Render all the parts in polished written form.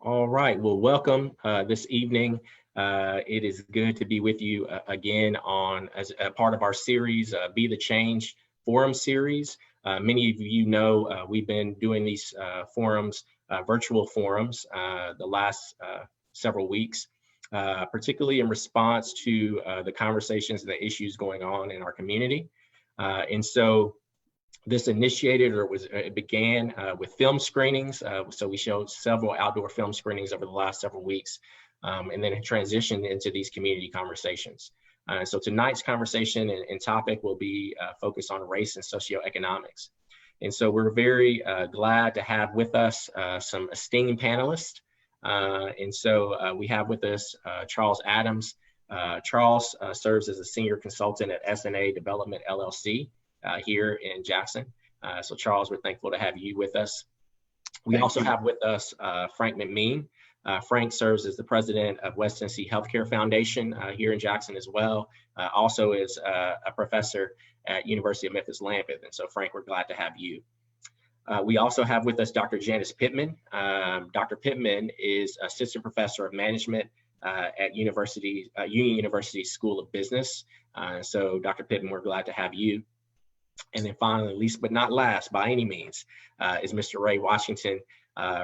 All right, well, welcome this evening. It is good to be with you again as a part of our series, Be the Change Forum series. Many of you know we've been doing these forums, virtual forums, the last several weeks, particularly in response to the conversations and the issues going on in our community. And so this it began with film screenings. So we showed several outdoor film screenings over the last several weeks, and then it transitioned into these community conversations. So tonight's conversation and topic will be focused on race and socioeconomics. And so we're very glad to have with us some esteemed panelists. And so we have with us Charles Adams. Charles serves as a senior consultant at SNA Development LLC. Here in Jackson. So Charles, we're thankful to have you with us. We also have with us Frank McMeen. Frank serves as the president of West Tennessee Healthcare Foundation here in Jackson as well. Also is a professor at University of Memphis-Lampeth. And so Frank, we're glad to have you. We also have with us Dr. Janice Pittman. Dr. Pittman is assistant professor of management at Union University School of Business. So Dr. Pittman, we're glad to have you. And then finally, least but not last by any means, is Mr. Ray Washington.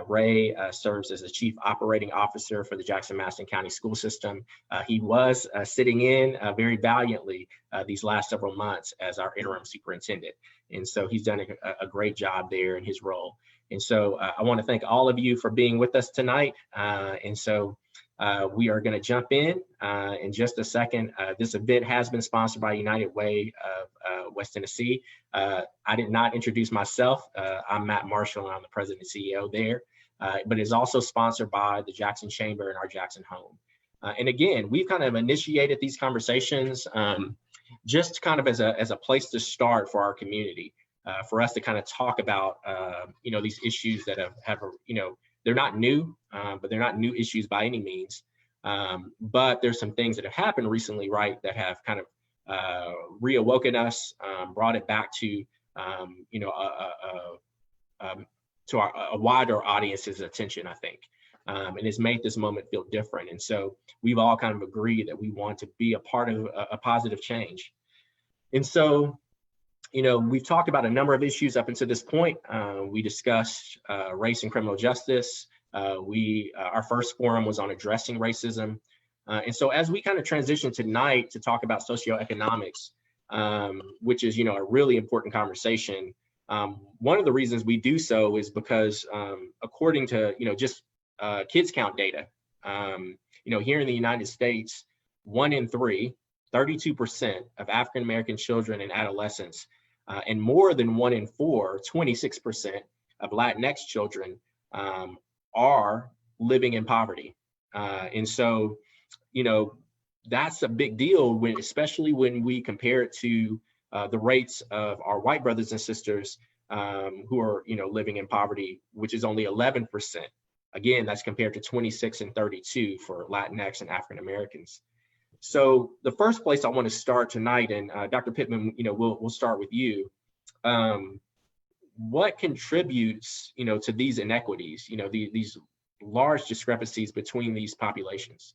Ray serves as the Chief Operating Officer for the Jackson-Madison County School System. He was sitting in very valiantly these last several months as our interim superintendent. And so he's done a great job there in his role. And so I want to thank all of you for being with us tonight. And so we are going to jump in just a second. This event has been sponsored by United Way of West Tennessee. I did not introduce myself. I'm Matt Marshall, and I'm the president and CEO there, but it's also sponsored by the Jackson Chamber and our Jackson home. And again, we've kind of initiated these conversations just kind of as a place to start for our community, for us to kind of talk about, these issues that have they're not new, but they're not new issues by any means. But there's some things that have happened recently, right, that have kind of reawoken us, brought it back to, to a wider audience's attention, I think. And it's made this moment feel different. And so we've all kind of agreed that we want to be a part of a positive change. And so, we've talked about a number of issues up until this point. We discussed race and criminal justice. Our first forum was on addressing racism. And so as we kind of transition tonight to talk about socioeconomics, which is, a really important conversation, one of the reasons we do so is because according to, just kids count data, here in the United States, 1 in 3, 32% of African-American children and adolescents, and more than 1 in 4, 26% of Latinx children are living in poverty. And so, that's a big deal, especially when we compare it to the rates of our white brothers and sisters who are, living in poverty, which is only 11%. Again, that's compared to 26 and 32 for Latinx and African Americans. So the first place I want to start tonight, and Dr. Pittman, we'll start with you. What contributes, to these inequities, these large discrepancies between these populations?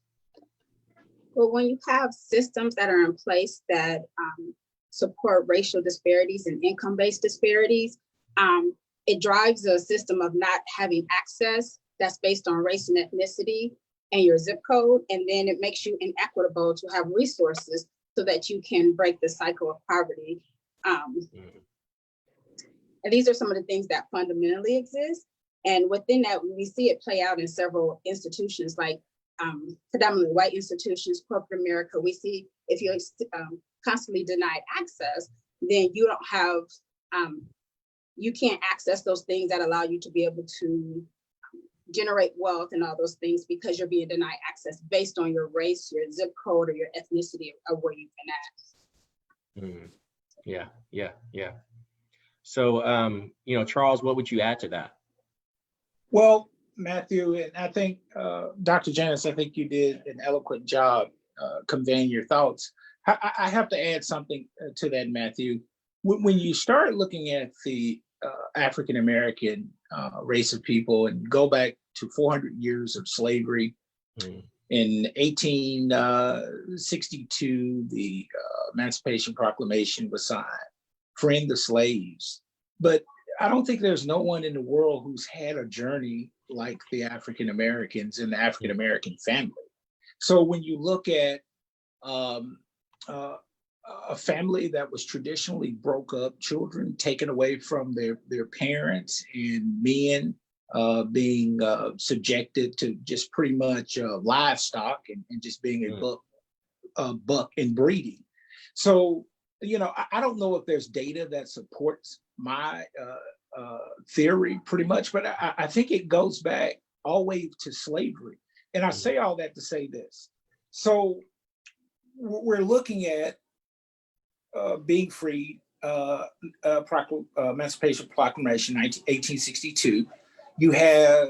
Well, when you have systems that are in place that support racial disparities and income-based disparities, it drives a system of not having access that's based on race and ethnicity and your zip code, and then it makes you inequitable to have resources so that you can break the cycle of poverty. And these are some of the things that fundamentally exist. And within that, we see it play out in several institutions, like predominantly white institutions, corporate America. We see if you're constantly denied access, then you don't have, you can't access those things that allow you to be able to generate wealth and all those things because you're being denied access based on your race, your zip code, or your ethnicity of where you've been at. Yeah. So, Charles, what would you add to that? Well, Matthew, and I think Dr. Janice, I think you did an eloquent job conveying your thoughts. I have to add something to that, Matthew. When you start looking at the African-American race of people and go back to 400 years of slavery. In 1862, the Emancipation Proclamation was signed, freeing the slaves. But I don't think there's no one in the world who's had a journey like the African Americans and the African American family. So when you look at a family that was traditionally broke up, children taken away from their parents, and men being subjected to just pretty much livestock and just being a buck and breeding. So, I don't know if there's data that supports my theory pretty much, but I think it goes back all the way to slavery. And I say all that to say this. So we're looking at being freed, Emancipation Proclamation, 1862. You have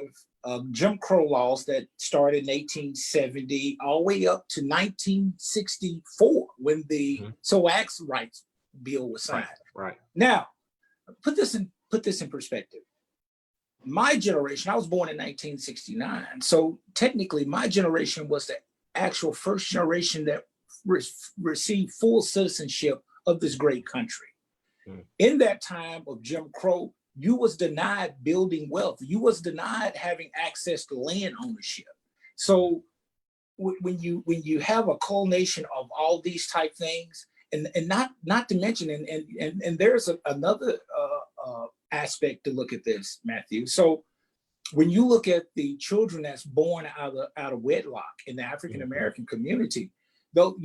Jim Crow laws that started in 1870 all the way up to 1964 when the Civil Rights Bill was signed. Right. Now, put this in perspective. My generation, I was born in 1969. So technically my generation was the actual first generation that received full citizenship of this great country. In that time of Jim Crow, you was denied building wealth. You was denied having access to land ownership. So when you have a culmination of all these type things, and not to mention, and there's another aspect to look at this, Matthew. So when you look at the children that's born out of wedlock in the African American community, though,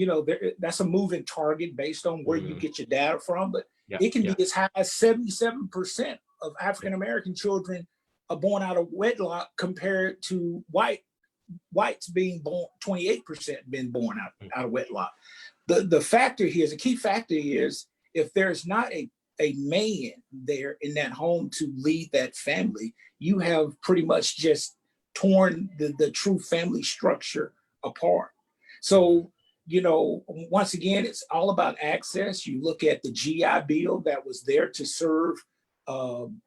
that's a moving target based on where you get your data from, but it can be as high as 77% of African American children are born out of wedlock compared to whites being born, 28% being born out of wedlock. The factor here is, a key factor is, if there's not a man there in that home to lead that family, you have pretty much just torn the true family structure apart. So, once again, it's all about access. You look at the GI Bill that was there to serve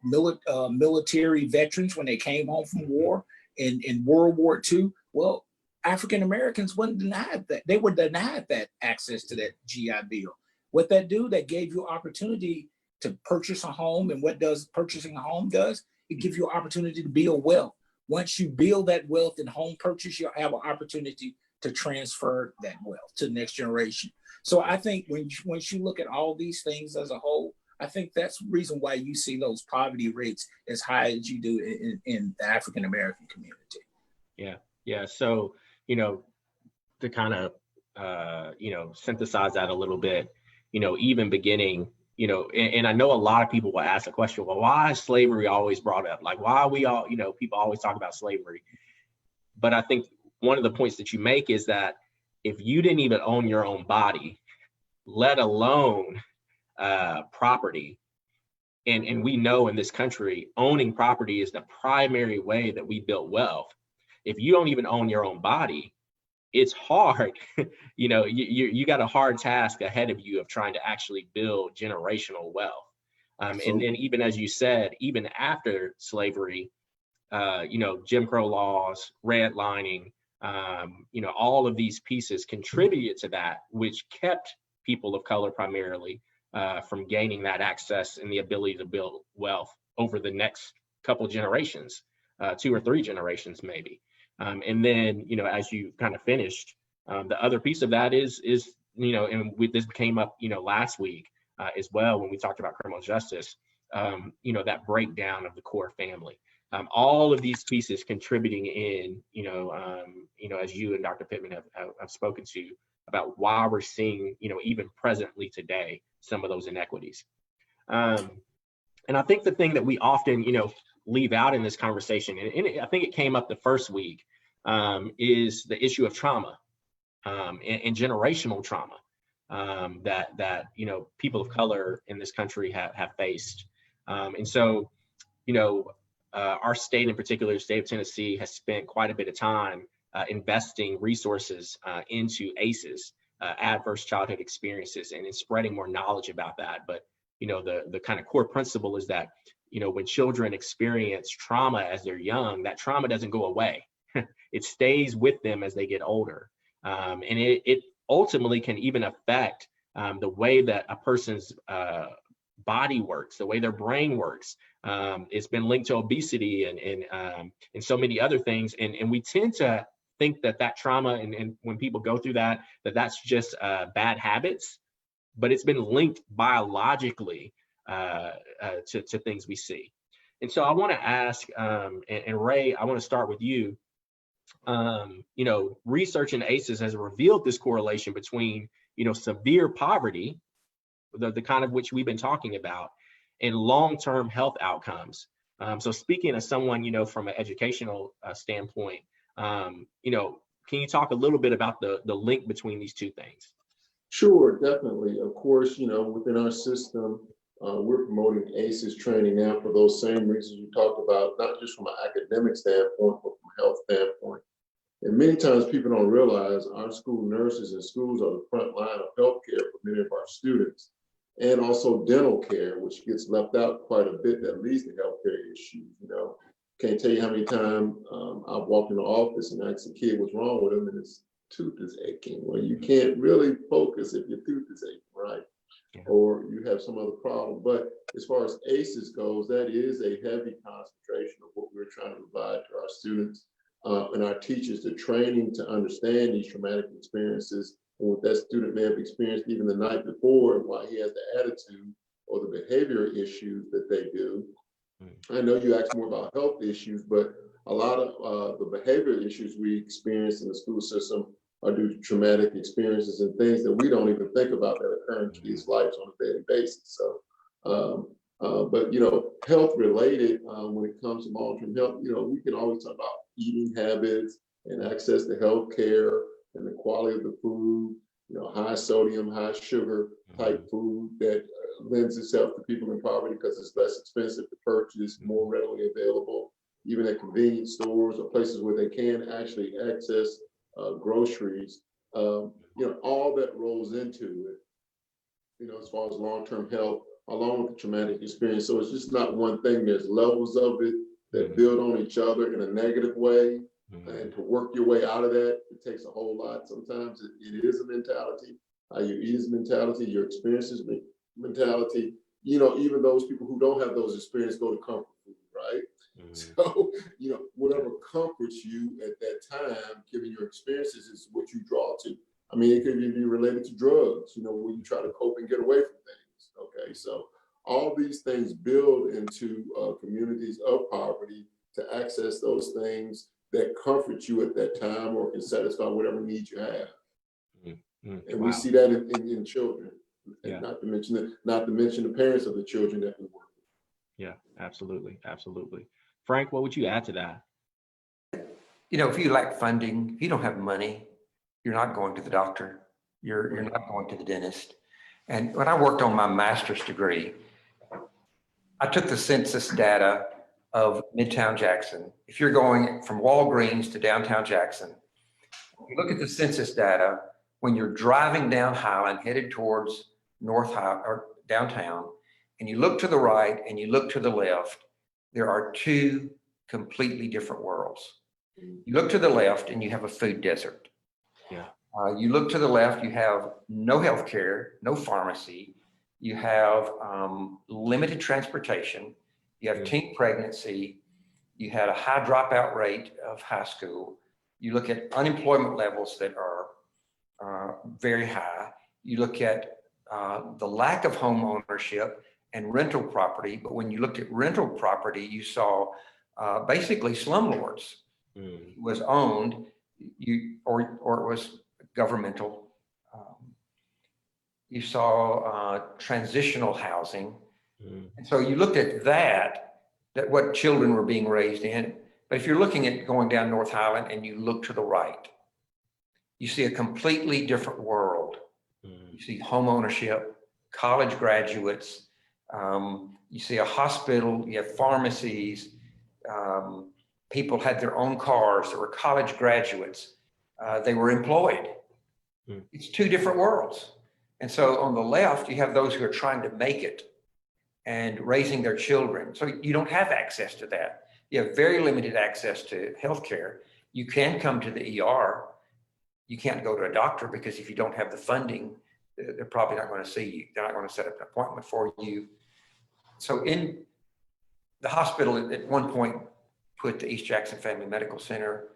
military veterans when they came home from war in World War II. Well, African Americans weren't denied that. They were denied that access to that GI Bill. What that do? That gave you opportunity to purchase a home. And what does purchasing a home does? It gives you an opportunity to build wealth. Once you build that wealth in home purchase, you'll have an opportunity to transfer that wealth to the next generation. So I think once you look at all these things as a whole, I think that's the reason why you see those poverty rates as high as you do in the African American community. Yeah. So, to kind of, synthesize that a little bit, even beginning, and I know a lot of people will ask the question, well, why is slavery always brought up? Like, why are we all, people always talk about slavery. But I think one of the points that you make is that if you didn't even own your own body, let alone property, and we know in this country, owning property is the primary way that we build wealth. If you don't even own your own body, it's hard. You got a hard task ahead of you of trying to actually build generational wealth. And then even as you said, even after slavery, Jim Crow laws, redlining, all of these pieces contributed to that, which kept people of color primarily from gaining that access and the ability to build wealth over the next couple generations, 2 or 3 generations maybe. And then, as you kind of finished, the other piece of that is and this came up, last week as well when we talked about criminal justice, that breakdown of the core family. All of these pieces contributing in, as you and Dr. Pittman have spoken to about why we're seeing, even presently today, some of those inequities. And I think the thing that we often, leave out in this conversation, and I think it came up the first week, is the issue of trauma and generational trauma that people of color in this country have faced. And so, our state in particular, the state of Tennessee, has spent quite a bit of time investing resources into ACEs, adverse childhood experiences, and in spreading more knowledge about that. But the kind of core principle is that when children experience trauma as they're young, that trauma doesn't go away. It stays with them as they get older. And it ultimately can even affect the way that a person's body works, the way their brain works. It's been linked to obesity and so many other things. And we tend to think that trauma, and when people go through that's just bad habits, but it's been linked biologically to things we see. And so I want to ask, and Ray, I want to start with you. Research in ACEs has revealed this correlation between, severe poverty, the kind of which we've been talking about, and long-term health outcomes. So speaking as someone, from an educational standpoint, can you talk a little bit about the link between these two things? Sure, definitely. Of course, within our system, we're promoting ACEs training now for those same reasons you talked about, not just from an academic standpoint, but from a health standpoint. And many times people don't realize our school nurses and schools are the front line of healthcare for many of our students, and also dental care, which gets left out quite a bit that leads to healthcare issues. Can't tell you how many times I've walked in the office and asked a kid what's wrong with him, and his tooth is aching. Well, you can't really focus if your tooth is aching, right? Yeah. Or you have some other problem. But as far as ACEs goes, that is a heavy concentration of what we're trying to provide to our students and our teachers, the training to understand these traumatic experiences and what that student may have experienced even the night before, and why he has the attitude or the behavior issues that they do. I know you asked more about health issues, but a lot of the behavior issues we experience in the school system are due to traumatic experiences and things that we don't even think about that occur in kids' lives on a daily basis. So, but health related, when it comes to long-term health, we can always talk about eating habits and access to health care and the quality of the food, high sodium, high sugar type food that lends itself to people in poverty because it's less expensive to purchase, more readily available, even at convenience stores or places where they can actually access groceries. All that rolls into it, as far as long-term health, along with the traumatic experience. So it's just not one thing. There's levels of it that build on each other in a negative way. And to work your way out of that, it takes a whole lot. Sometimes it is a mentality. Your eat is mentality, your experiences mentality. Even those people who don't have those experiences go to comfort food, right? So, whatever comforts you at that time, given your experiences, is what you draw to. I mean, it could even be related to drugs, when you try to cope and get away from things. Okay, so all these things build into communities of poverty to access those things that comfort you at that time or can satisfy whatever needs you have. And we see that in children, and not to mention the parents of the children that we work with. Yeah, absolutely. Frank, what would you add to that? If you lack funding, if you don't have money, you're not going to the doctor. You're not going to the dentist. And when I worked on my master's degree, I took the census data of Midtown Jackson. If you're going from Walgreens to downtown Jackson, you look at the census data when you're driving down Highland headed towards North Highland or downtown, and you look to the right and you look to the left, there are two completely different worlds. You look to the left and you have a food desert. Yeah. You look to the left, you have no health care, no pharmacy, you have limited transportation, you have teen pregnancy, you had a high dropout rate of high school, you look at unemployment levels that are very high, you look at the lack of home ownership and rental property, but when you looked at rental property, you saw basically slumlords. It was owned, or it was governmental. You saw transitional housing. And so you looked at that what children were being raised in. But if you're looking at going down North Highland and you look to the right, you see a completely different world. You see home ownership, college graduates, you see a hospital, you have pharmacies, people had their own cars, there were college graduates, they were employed. It's two different worlds. And so on the left, you have those who are trying to make it. and raising their children. So you don't have access to that. You have very limited access to healthcare. You can come to the ER. You can't go to a doctor because if you don't have the funding, they're probably not going to see you. They're not going to set up an appointment for you. So in the hospital at one point put the East Jackson Family Medical Center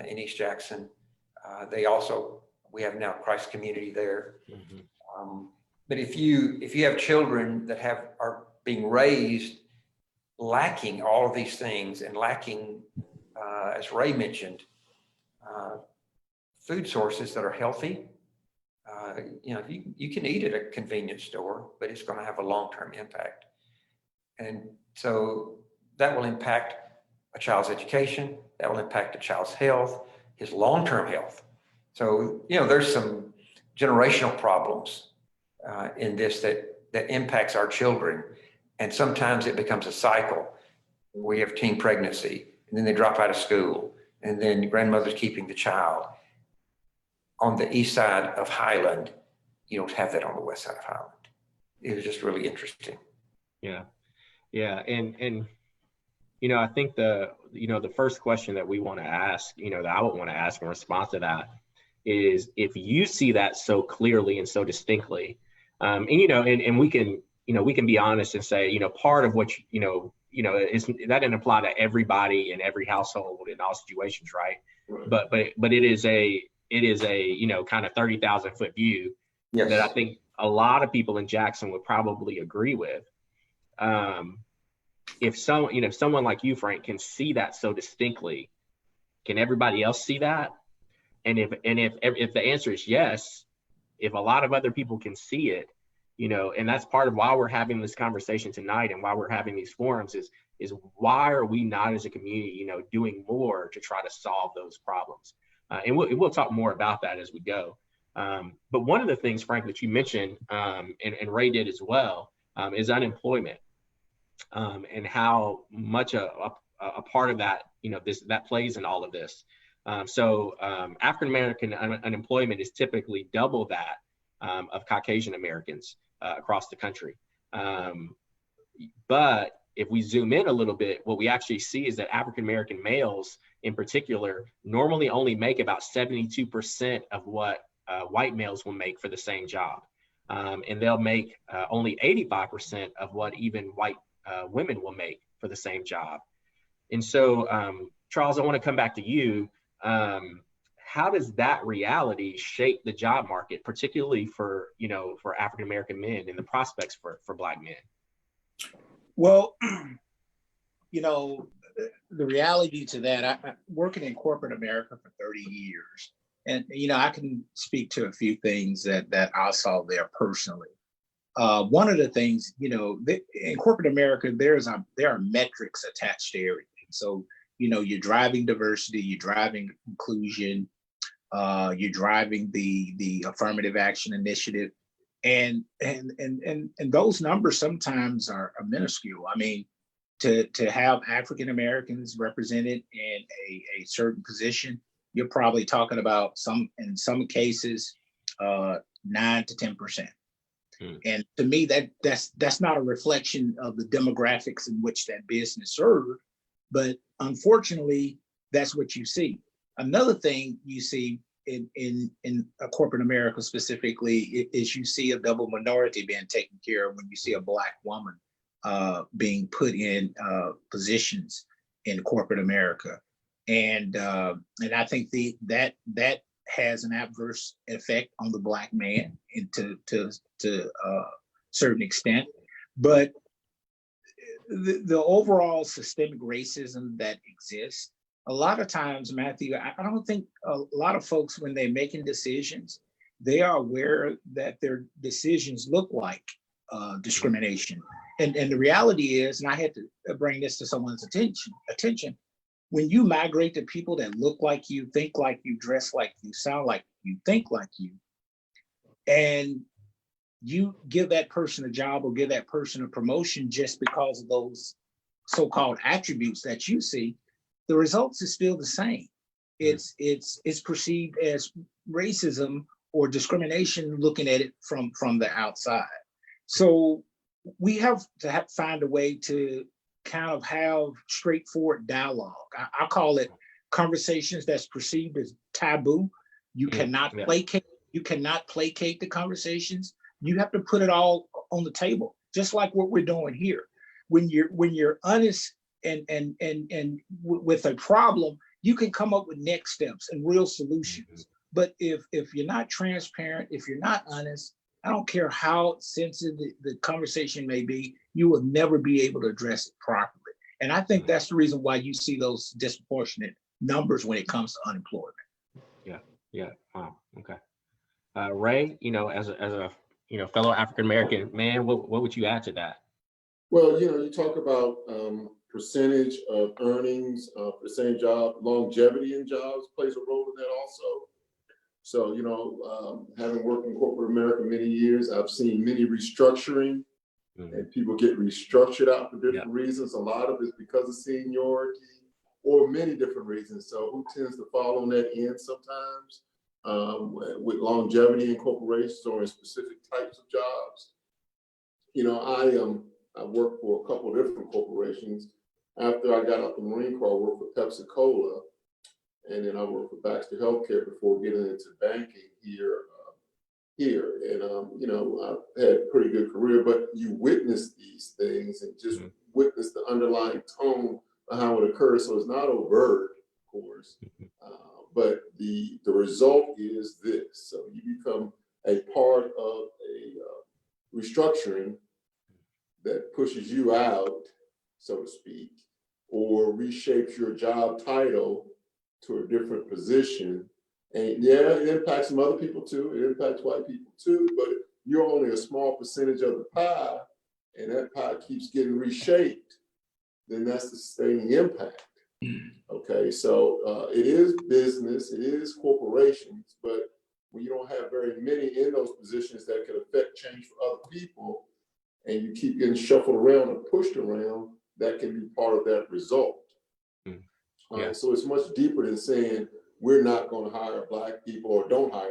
in East Jackson. We have now Christ Community there. Mm-hmm. But if you have children that are being raised lacking all of these things and lacking, as Ray mentioned, food sources that are healthy, you can eat at a convenience store, but it's going to have a long-term impact. And so that will impact a child's education, that will impact a child's health, his long-term health. So, there's some generational problems in this that impacts our children. And sometimes it becomes a cycle. We have teen pregnancy, and then they drop out of school, and then grandmother's keeping the child. On the east side of Highland, you don't have that on the west side of Highland. It was just really interesting. Yeah. And I think the first question that we want to ask, that I would want to ask in response to that is, if you see that so clearly and so distinctly, and we can be honest and say, part of what, is that didn't apply to everybody in every household in all situations, right? But it is a kind of 30,000 foot view. Yes. That I think a lot of people in Jackson would probably agree with. If someone like you, Frank, can see that so distinctly, can everybody else see that? And if the answer is yes, if a lot of other people can see it, and that's part of why we're having this conversation tonight and why we're having these forums is why are we not as a community, doing more to try to solve those problems? And we'll talk more about that as we go. But one of the things, Frank, that you mentioned, and Ray did as well, is unemployment, and how much a part of that, that plays in all of this. So African-American unemployment is typically double that of Caucasian Americans across the country. But if we zoom in a little bit, what we actually see is that African-American males in particular normally only make about 72% of what white males will make for the same job. And they'll make only 85% of what even white women will make for the same job. And so, Charles, I want to come back to you. How does that reality shape the job market, particularly for African-American men and the prospects for Black men? Well, the reality to that, I working in corporate America for 30 years, and I can speak to a few things that I saw there personally. One of the things, in corporate America, there are metrics attached to everything. So, you're driving diversity, you're driving inclusion, you're driving the affirmative action initiative, and those numbers sometimes are minuscule. I mean, to have African Americans represented in a certain position, you're probably talking about in some cases 9 to 10%. And to me, that's not a reflection of the demographics in which that business served, but unfortunately, that's what you see. Another thing you see in corporate America specifically is you see a double minority being taken care of when you see a Black woman being put in positions in corporate America, and I think that has an adverse effect on the Black man, and to a certain extent. But the overall systemic racism that exists, a lot of times, Matthew, I don't think a lot of folks, when they're making decisions, they are aware that their decisions look like discrimination. And the reality is, and I had to bring this to someone's attention, when you migrate to people that look like you, think like you, dress like you, sound like you, think like you, and you give that person a job or give that person a promotion just because of those so-called attributes that you see, the results is still the same. It's perceived as racism or discrimination looking at it from the outside. So we have to find a way to kind of have straightforward dialogue. I call it conversations that's perceived as taboo. You cannot placate. You cannot placate the conversations. You have to put it all on the table, just like what we're doing here. When you're honest and with a problem, you can come up with next steps and real solutions. But if you're not transparent, if you're not honest, I don't care how sensitive the conversation may be, you will never be able to address it properly. And I think that's the reason why you see those disproportionate numbers when it comes to unemployment. Yeah. Wow. Okay. Ray, as a fellow African-American man, what would you add to that? Well, you talk about percentage of earnings, percentage job, longevity in jobs plays a role in that also. So, having worked in corporate America many years, I've seen many restructuring and people get restructured out for different reasons. A lot of it's because of seniority or many different reasons. So who tends to fall on that end sometimes with longevity in corporations or in specific types of jobs? I worked for a couple of different corporations. After I got out the Marine Corps, I worked for Pepsi-Cola, and then I worked for Baxter Healthcare before getting into banking here. And, I've had a pretty good career, but you witness these things and just witness the underlying tone of how it occurs. So it's not overt, of course, but the result is this. So you become a part of a restructuring that pushes you out, so to speak, or reshapes your job title to a different position. And it impacts some other people too. It impacts white people too, but you're only a small percentage of the pie, and that pie keeps getting reshaped, then that's the sustaining impact. Okay, so it is business, it is corporations, but when you don't have very many in those positions that can affect change for other people, and you keep getting shuffled around and pushed around, that can be part of that result. So it's much deeper than saying we're not going to hire Black people or don't hire,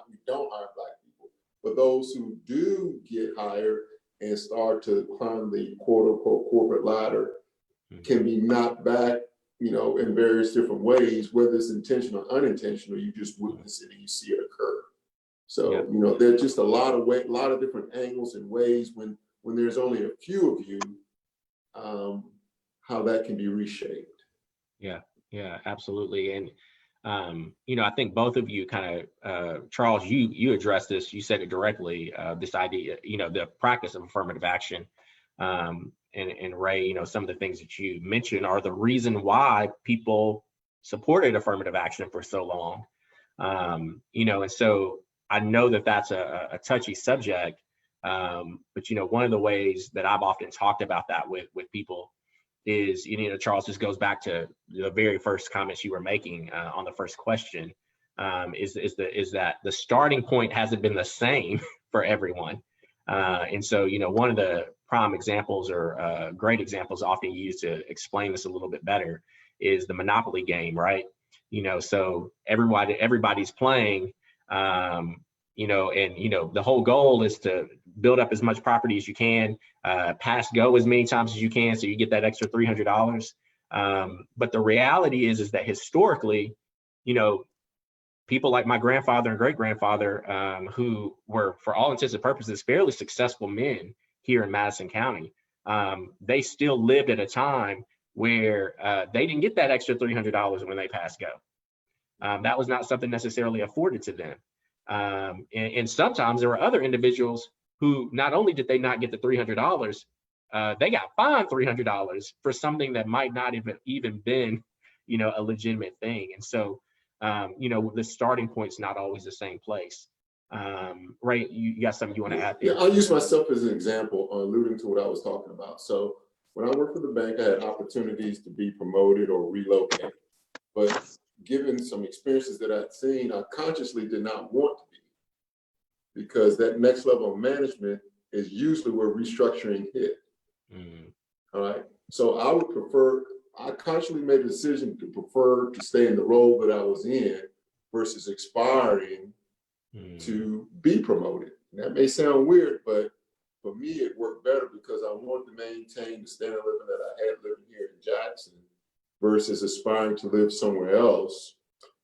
we don't hire Black people. But those who do get hired and start to climb the quote unquote corporate ladder can be knocked back, in various different ways, whether it's intentional or unintentional, you just witness it and you see it occur. So, there's just a lot of different angles and ways when there's only a few of you, how that can be reshaped. Yeah, absolutely. And, I think both of you kind of, Charles, you addressed this, you said it directly, this idea, the practice of affirmative action. And Ray, some of the things that you mentioned are the reason why people supported affirmative action for so long. And so I know that that's a touchy subject, but one of the ways that I've often talked about that with people is, Charles, this goes back to the very first comments you were making on the first question, is that the starting point hasn't been the same for everyone. And so, one of the prime examples or great examples often used to explain this a little bit better is the Monopoly game, right? So everybody's playing, and the whole goal is to build up as much property as you can, pass go as many times as you can, so you get that extra $300. But the reality is that historically, people like my grandfather and great grandfather, who were, for all intents and purposes, fairly successful men here in Madison County, they still lived at a time where they didn't get that extra $300 when they passed go. That was not something necessarily afforded to them. And sometimes there were other individuals who not only did they not get the $300, they got fined $300 for something that might not even been, a legitimate thing. And so, the starting point's not always the same place. Ray, you got something you want to add there? Yeah, I'll use myself as an example, alluding to what I was talking about. So when I worked for the bank, I had opportunities to be promoted or relocate. But given some experiences that I'd seen, I consciously did not want to be, because that next level of management is usually where restructuring hit. All right. So I consciously made a decision to prefer to stay in the role that I was in versus aspiring to be promoted. And that may sound weird, but for me, it worked better because I wanted to maintain the standard of living that I had living here in Jackson versus aspiring to live somewhere else.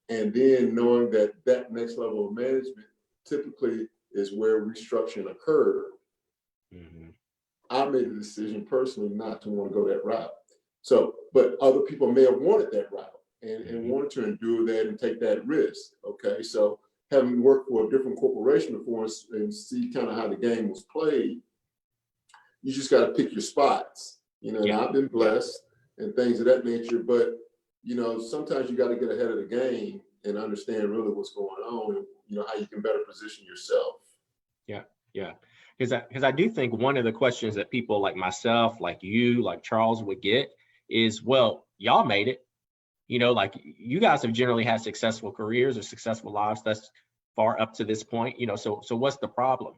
And then knowing that that next level of management typically is where restructuring occurred. Mm-hmm. I made a decision personally not to want to go that route. So, but other people may have wanted that route and wanted to endure that and take that risk. Okay, so having worked for a different corporation before and see kind of how the game was played, you just got to pick your spots. You know, and I've been blessed and things of that nature, but you know, sometimes you got to get ahead of the game and understand really what's going on and, you know, how you can better position yourself. Yeah. Because I do think one of the questions that people like myself, like you, like Charles would get is, well, y'all made it. You know, like you guys have generally had successful careers or successful lives thus far up to this point. You know, so what's the problem?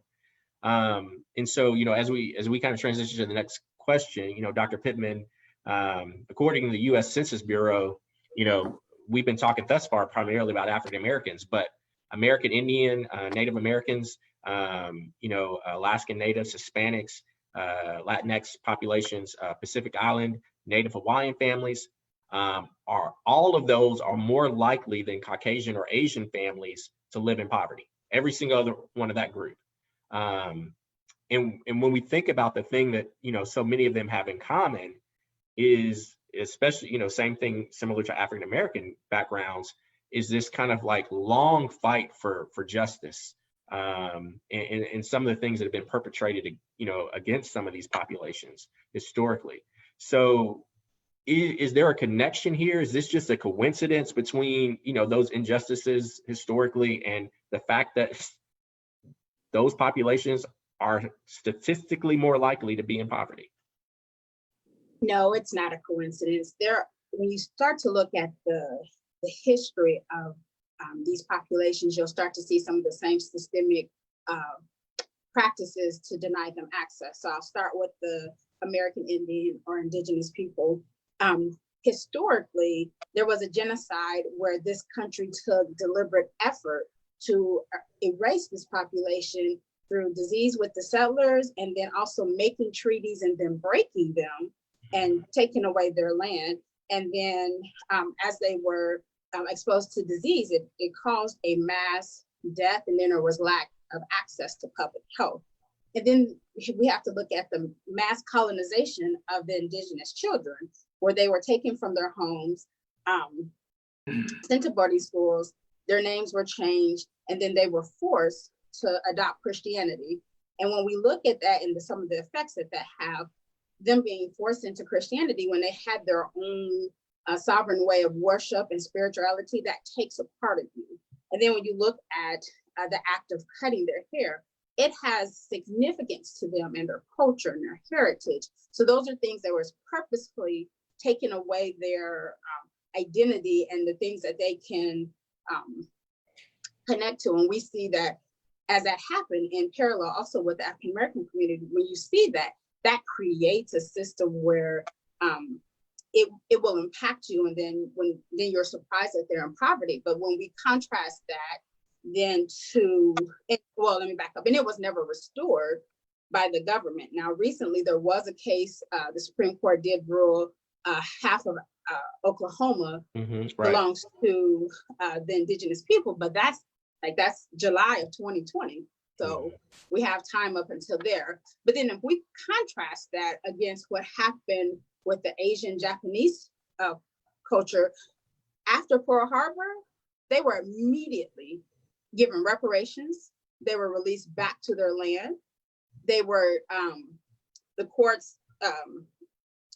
And so, you know, as we kind of transition to the next question, you know, Dr. Pittman, according to the U.S. Census Bureau, you know, we've been talking thus far primarily about African Americans, but American Indian, Native Americans, you know, Alaskan Natives, Hispanics, Latinx populations, Pacific Island, Native Hawaiian families, are all of those are more likely than Caucasian or Asian families to live in poverty. Every single other one of that group. And when we think about the thing that, you know, so many of them have in common is, especially, you know, same thing similar to African American backgrounds, is this kind of like long fight for justice, and some of the things that have been perpetrated, you know, against some of these populations historically. So is there a connection here? Is this just a coincidence between, you know, those injustices historically and the fact that those populations are statistically more likely to be in poverty? No, it's not a coincidence. When you start to look at the history of these populations, you'll start to see some of the same systemic practices to deny them access. So I'll start with the American Indian or indigenous people. Historically, there was a genocide where this country took deliberate effort to erase this population through disease with the settlers, and then also making treaties and then breaking them and taking away their land. And then as they were exposed to disease, it caused a mass death, and then there was lack of access to public health. And then we have to look at the mass colonization of the indigenous children, where they were taken from their homes, sent to boarding schools, their names were changed, and then they were forced to adopt Christianity. And when we look at that and some of the effects that have, them being forced into Christianity when they had their own sovereign way of worship and spirituality, that takes a part of you. And then when you look at the act of cutting their hair, it has significance to them and their culture and their heritage. So those are things that was purposefully taking away their identity and the things that they can connect to. And we see that as that happened in parallel also with the African American community, when you see that creates a system where it will impact you, and then you're surprised that they're in poverty. But when we contrast that then let me back up, and it was never restored by the government. Now recently there was a case, the Supreme Court did rule half of Oklahoma belongs to the indigenous people, but that's July of 2020. So we have time up until there. But then if we contrast that against what happened with the Asian Japanese culture after Pearl Harbor, they were immediately given reparations. They were released back to their land. They were, the courts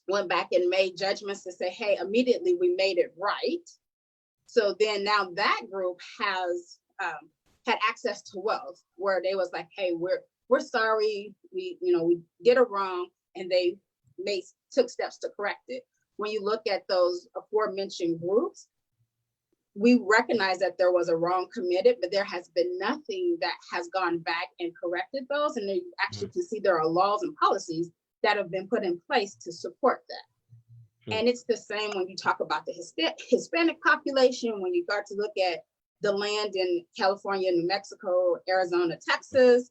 went back and made judgments to say, hey, immediately we made it right. So then now that group has had access to wealth, where they was like, hey, we're sorry, we did it wrong, and they took steps to correct it. When you look at those aforementioned groups, we recognize that there was a wrong committed, but there has been nothing that has gone back and corrected those. And you actually can see there are laws and policies that have been put in place to support that. And it's the same when you talk about the Hispanic population, when you start to look at the land in California, New Mexico, Arizona, Texas,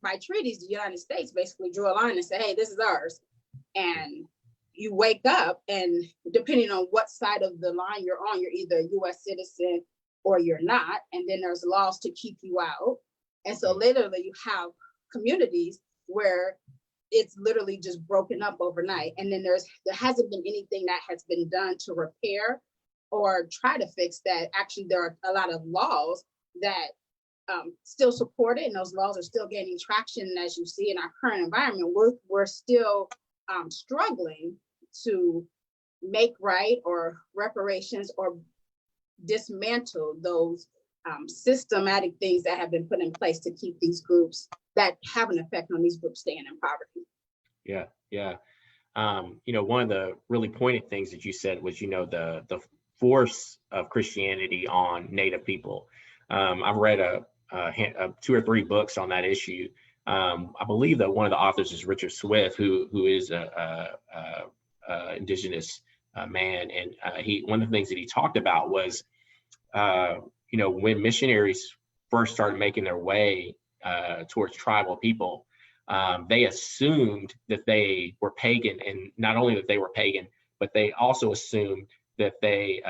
by treaties, the United States basically drew a line and said, hey, this is ours. And you wake up, and depending on what side of the line you're on, you're either a US citizen or you're not. And then there's laws to keep you out. And so literally you have communities where it's literally just broken up overnight. And then there hasn't been anything that has been done to repair or try to fix that. Actually, there are a lot of laws that still support it, and those laws are still gaining traction. And as you see in our current environment, we're still struggling to make right or reparations or dismantle those systematic things that have been put in place to keep these groups that have an effect on these groups staying in poverty. Yeah, yeah. One of the really pointed things that you said was, the force of Christianity on Native people. I've read 2 or 3 books on that issue. I believe that one of the authors is Richard Swift, who is a indigenous man, and one of the things that he talked about was, when missionaries first started making their way towards tribal people, they assumed that they were pagan, and not only that they were pagan, but they also assumed that they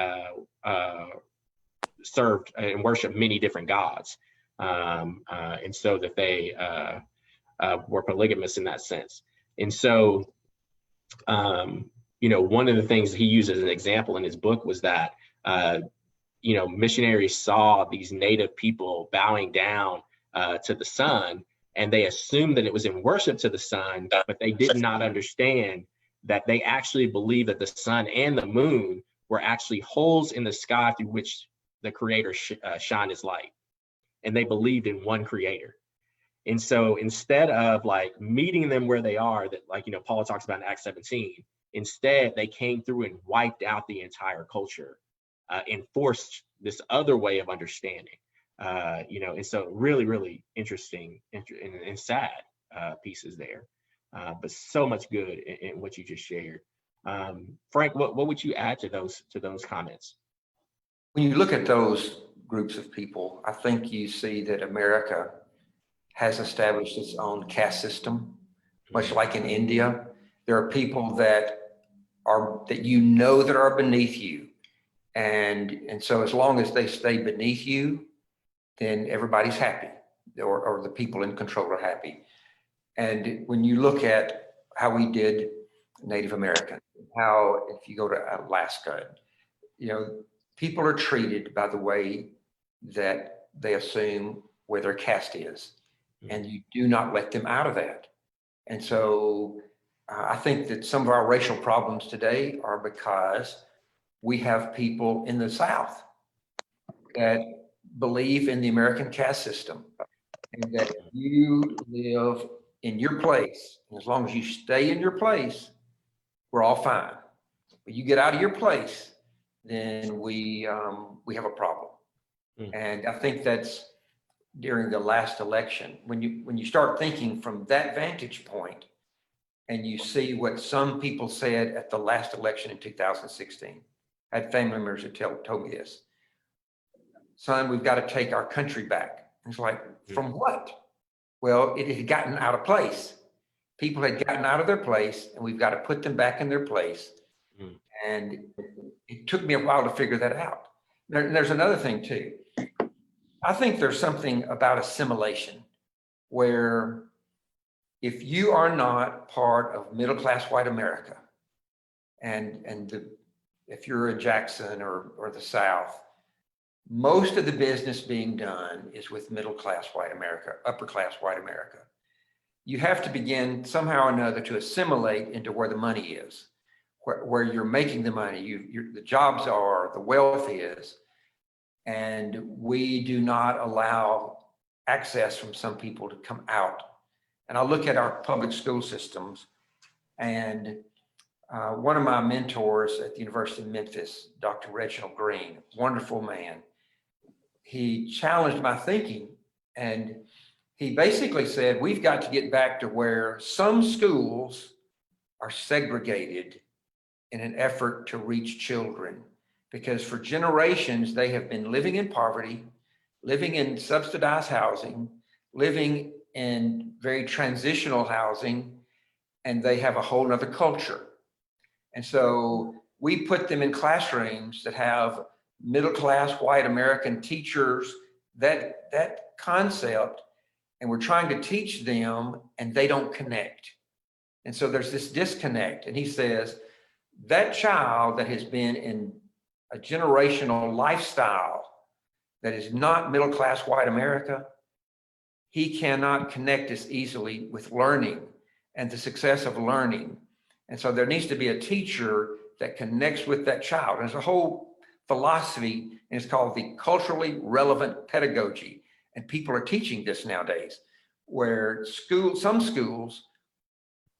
served and worshiped many different gods, and so that they were polygamous in that sense. And so, one of the things he used as an example in his book was that, missionaries saw these Native people bowing down to the sun, and they assumed that it was in worship to the sun, but they did not understand that they actually believed that the sun and the moon were actually holes in the sky through which the Creator shined his light. And they believed in one Creator. And so instead of like meeting them where they are, that Paul talks about in Acts 17, instead they came through and wiped out the entire culture and forced this other way of understanding. And so really, really interesting and sad pieces there, but so much good in what you just shared. Frank, what would you add to those comments? When you look at those groups of people, I think you see that America has established its own caste system, much like in India. There are people that are beneath you. And so as long as they stay beneath you, then everybody's happy, or the people in control are happy. And when you look at how we did Native American, how if you go to Alaska, people are treated by the way that they assume where their caste is, and you do not let them out of that. And so I think that some of our racial problems today are because we have people in the South that believe in the American caste system, and that you live in your place. And as long as you stay in your place, we're all fine. But you get out of your place, then we have a problem. And I think that's during the last election, when you start thinking from that vantage point, and you see what some people said at the last election in 2016. I had family members that told me this. Son, we've got to take our country back. And it's like, from what? Well, it had gotten out of place. People had gotten out of their place, and we've got to put them back in their place. And it took me a while to figure that out. There's another thing too. I think there's something about assimilation where if you are not part of middle-class white America, if you're in Jackson or the South, most of the business being done is with middle-class white America, upper-class white America. You have to begin somehow or another to assimilate into where the money is, where you're making the money, the jobs are, the wealth is, and we do not allow access from some people to come out. And I look at our public school systems, and one of my mentors at the University of Memphis, Dr. Reginald Green, wonderful man, he challenged my thinking, and he basically said, we've got to get back to where some schools are segregated in an effort to reach children, because for generations, they have been living in poverty, living in subsidized housing, living in very transitional housing, and they have a whole nother culture. And so we put them in classrooms that have middle-class white American teachers, that concept, and we're trying to teach them, and they don't connect. And so there's this disconnect. And he says, that child that has been in a generational lifestyle that is not middle-class white America, he cannot connect as easily with learning and the success of learning. And so there needs to be a teacher that connects with that child. And there's a whole philosophy, and it's called the culturally relevant pedagogy. And people are teaching this nowadays, where some schools,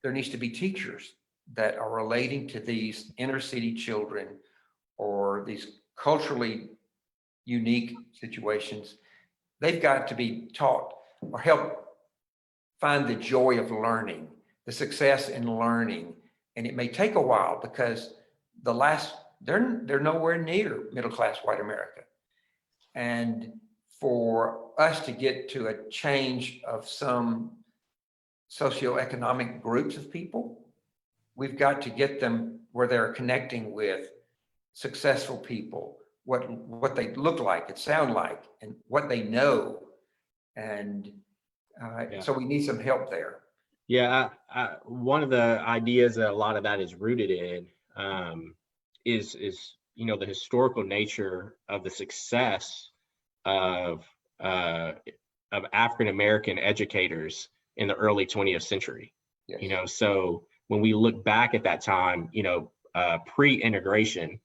there needs to be teachers that are relating to these inner city children or these culturally unique situations. They've got to be taught or help find the joy of learning, the success in learning. And it may take a while because they're nowhere near middle-class white America. And for us to get to a change of some socioeconomic groups of people, we've got to get them where they're connecting with successful people, what they look like, and sound like, and what they know. And so we need some help there. Yeah, one of the ideas that a lot of that is rooted in is the historical nature of the success of African American educators in the early 20th century. Yes. So when we look back at that time, pre-integration,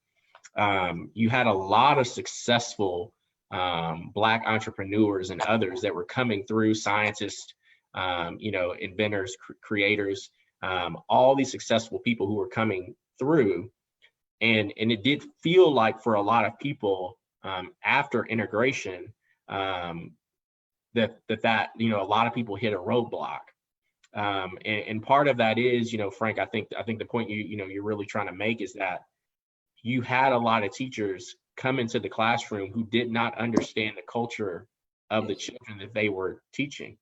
you had a lot of successful Black entrepreneurs and others that were coming through, scientists, inventors, creators, all these successful people who were coming through. And it did feel like for a lot of people after integration, that a lot of people hit a roadblock. And part of that is, Frank, I think the point you're really trying to make is that you had a lot of teachers come into the classroom who did not understand the culture of the children that they were teaching.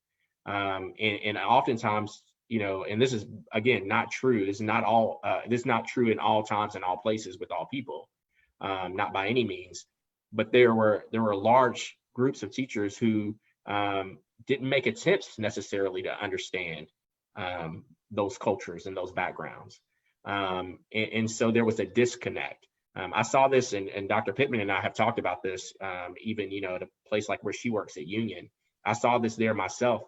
And oftentimes, and this is, again, not true. This is not true in all times and all places with all people, not by any means. But there were large groups of teachers who didn't make attempts necessarily to understand those cultures and those backgrounds. And so there was a disconnect. I saw this, and Dr. Pittman and I have talked about this, even, at a place like where she works at Union. I saw this there myself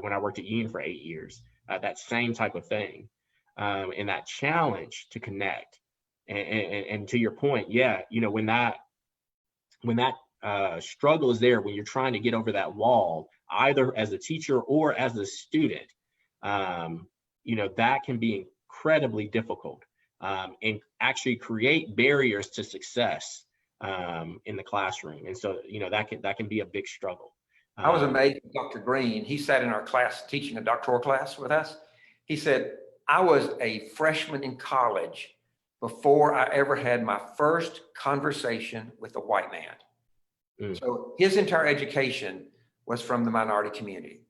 when I worked at Union for 8 years, that same type of thing, and that challenge to connect. And to your point, yeah, when that struggle is there, when you're trying to get over that wall, either as a teacher or as a student, that can be incredibly difficult, and actually create barriers to success in the classroom. And so, that can be a big struggle. I was amazed with Dr. Green. He sat in our class teaching a doctoral class with us. He said, I was a freshman in college before I ever had my first conversation with a white man. Mm. So his entire education was from the minority community.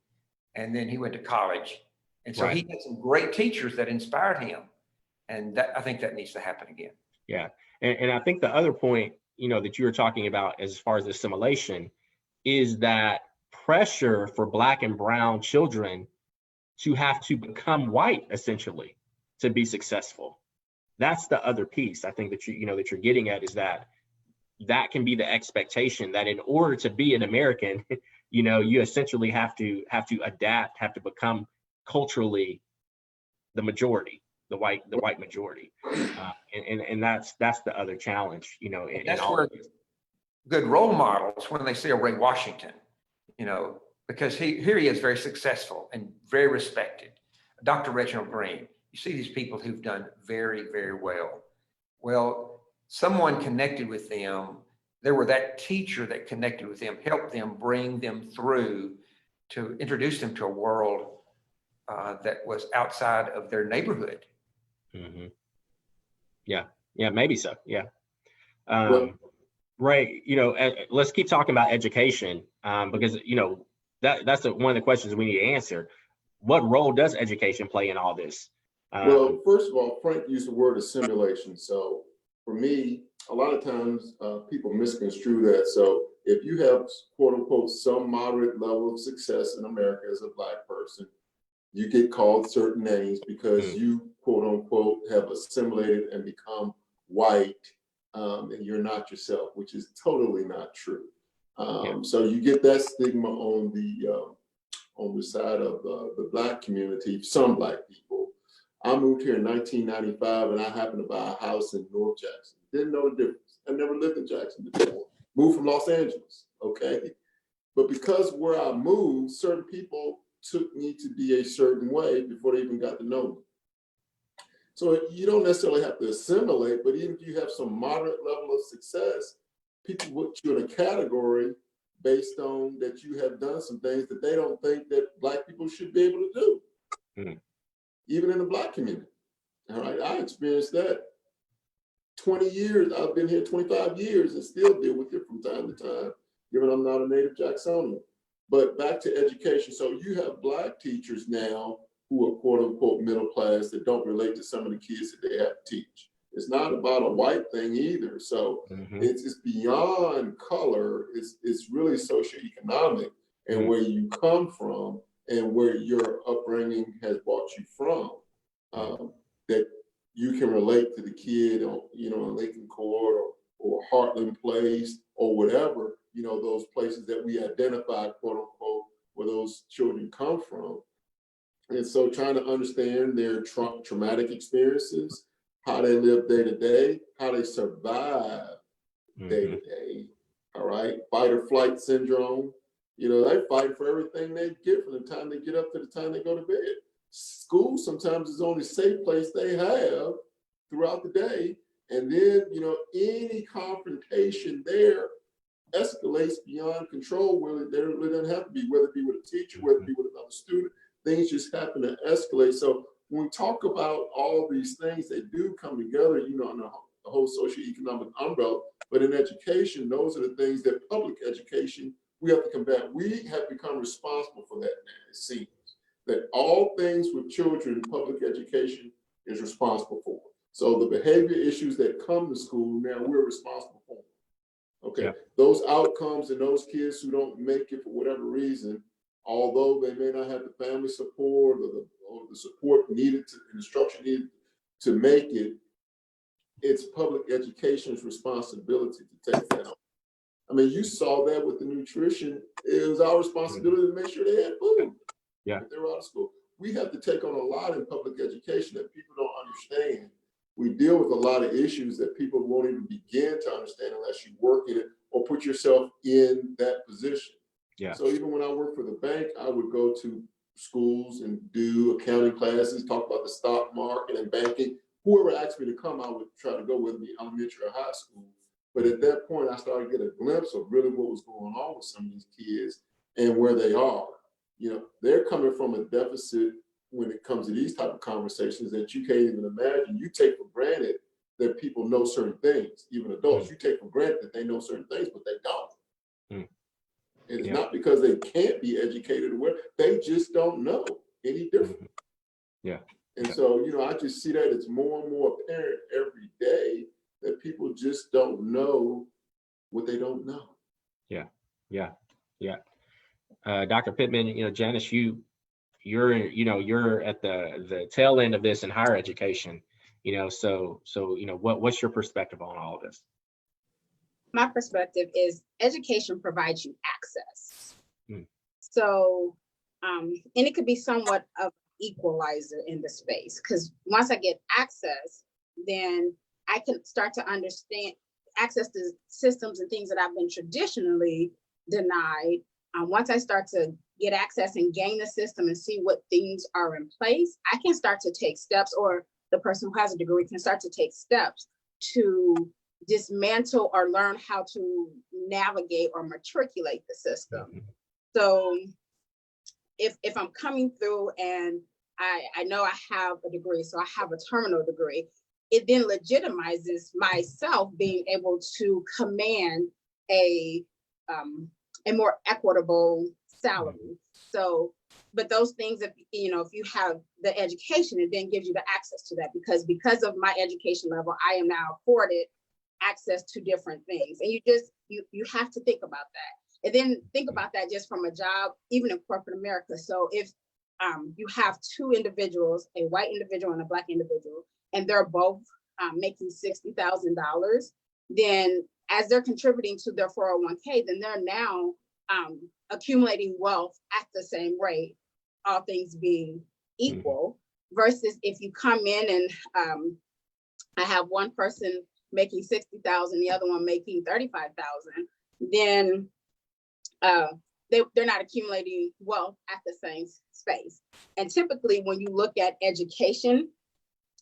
And then he went to college. And so he had some great teachers that inspired him. And I think that needs to happen again. Yeah. And I think the other point, that you were talking about as far as assimilation is that pressure for Black and brown children to have to become white, essentially, to be successful. That's the other piece I think that you're getting at, is that can be the expectation that in order to be an American, you essentially have to adapt, have to become culturally the majority, the white majority, and that's the other challenge, that's where good role models, when they see a Ray Washington, because here he is, very successful and very respected. Dr. Reginald Green, you see these people who've done very, very well. Well, someone connected with them. There were that teacher that connected with them, helped them, bring them through to introduce them to a world that was outside of their neighborhood. Mm-hmm. Yeah, maybe so. Yeah. Ray, let's keep talking about education, because, that's one of the questions we need to answer. What role does education play in all this? Well, first of all, Frank used the word assimilation. So for me, a lot of times people misconstrue that. So if you have, quote unquote, some moderate level of success in America as a Black person, you get called certain names because you, quote unquote, have assimilated and become white, and you're not yourself, which is totally not true. So you get that stigma on the side of the Black community, some Black people. I moved here in 1995 and I happened to buy a house in North Jackson. Didn't know the difference. I never lived in Jackson before. Moved from Los Angeles, okay? But because where I moved, certain people took me to be a certain way before they even got to know me. So you don't necessarily have to assimilate, but even if you have some moderate level of success, people put you in a category based on that you have done some things that they don't think that Black people should be able to do, even in the Black community. All right, I experienced that. 20 years, I've been here 25 years and still deal with it from time to time, given I'm not a native Jacksonian. But back to education. So you have Black teachers now who are quote unquote middle class that don't relate to some of the kids that they have to teach. It's not about a white thing either. So it's beyond color. It's really socioeconomic and where you come from and where your upbringing has brought you from. That you can relate to the kid on, in Lincoln Court or Heartland Place or whatever, those places that we identify, quote unquote, where those children come from. And so trying to understand their traumatic experiences, how they live day to day, how they survive day to day, all right? Fight or flight syndrome, they fight for everything they get from the time they get up to the time they go to bed. School sometimes is the only safe place they have throughout the day. And then, any confrontation there escalates beyond control where it doesn't have to be, whether it be with a teacher, whether it be with another student, things just happen to escalate. So when we talk about all these things, they do come together, on the whole socioeconomic umbrella, but in education, those are the things that public education, we have to combat. We have become responsible for that now, it seems. That all things with children, public education is responsible for. So the behavior issues that come to school, now we're responsible for. Okay, those outcomes and those kids who don't make it for whatever reason, although they may not have the family support or the support needed and instruction needed to make it, it's public education's responsibility to take that on. I mean, you saw that with the nutrition. It was our responsibility to make sure they had food. If they were out of school. We have to take on a lot in public education that people don't understand. We deal with a lot of issues that people won't even begin to understand unless you work in it or put yourself in that position. So even when I worked for the bank, I would go to schools and do accounting classes, talk about the stock market and banking. Whoever asked me to come, I would try to go with me, elementary or high school. But at that point, I started to get a glimpse of really what was going on with some of these kids and where they are. They're coming from a deficit when it comes to these type of conversations that you can't even imagine. You take for granted that people know certain things, even adults. You take for granted that they know certain things, but they don't. And it's not because they can't be educated or they just don't know any different. And so, I just see that it's more and more apparent every day that people just don't know what they don't know. Dr. Pittman, Janice, you're at the tail end of this in higher education, so what's your perspective on all of this? My perspective is education provides you access. So, and it could be somewhat of equalizer in the space, because once I get access, then I can start to understand access to systems and things that I've been traditionally denied. Once I start to get access and gain the system and see what things are in place, I can start to take steps, or the person who has a degree can start to take steps to dismantle or learn how to navigate or matriculate the system. So if I'm coming through and I know I have a degree, so I have a terminal degree, it then legitimizes myself being able to command a more equitable salary. So, but those things, if you have the education, it then gives you the access to that, because of my education level, I am now afforded access to different things. And you have to think about that. And then think about that just from a job, even in corporate America. So if you have two individuals, a white individual and a Black individual, and they're both making $60,000, then as they're contributing to their 401k, then they're now accumulating wealth at the same rate, all things being equal, versus if you come in and I have one person making 60,000, the other one making 35,000, then they're not accumulating wealth at the same space. And typically when you look at education,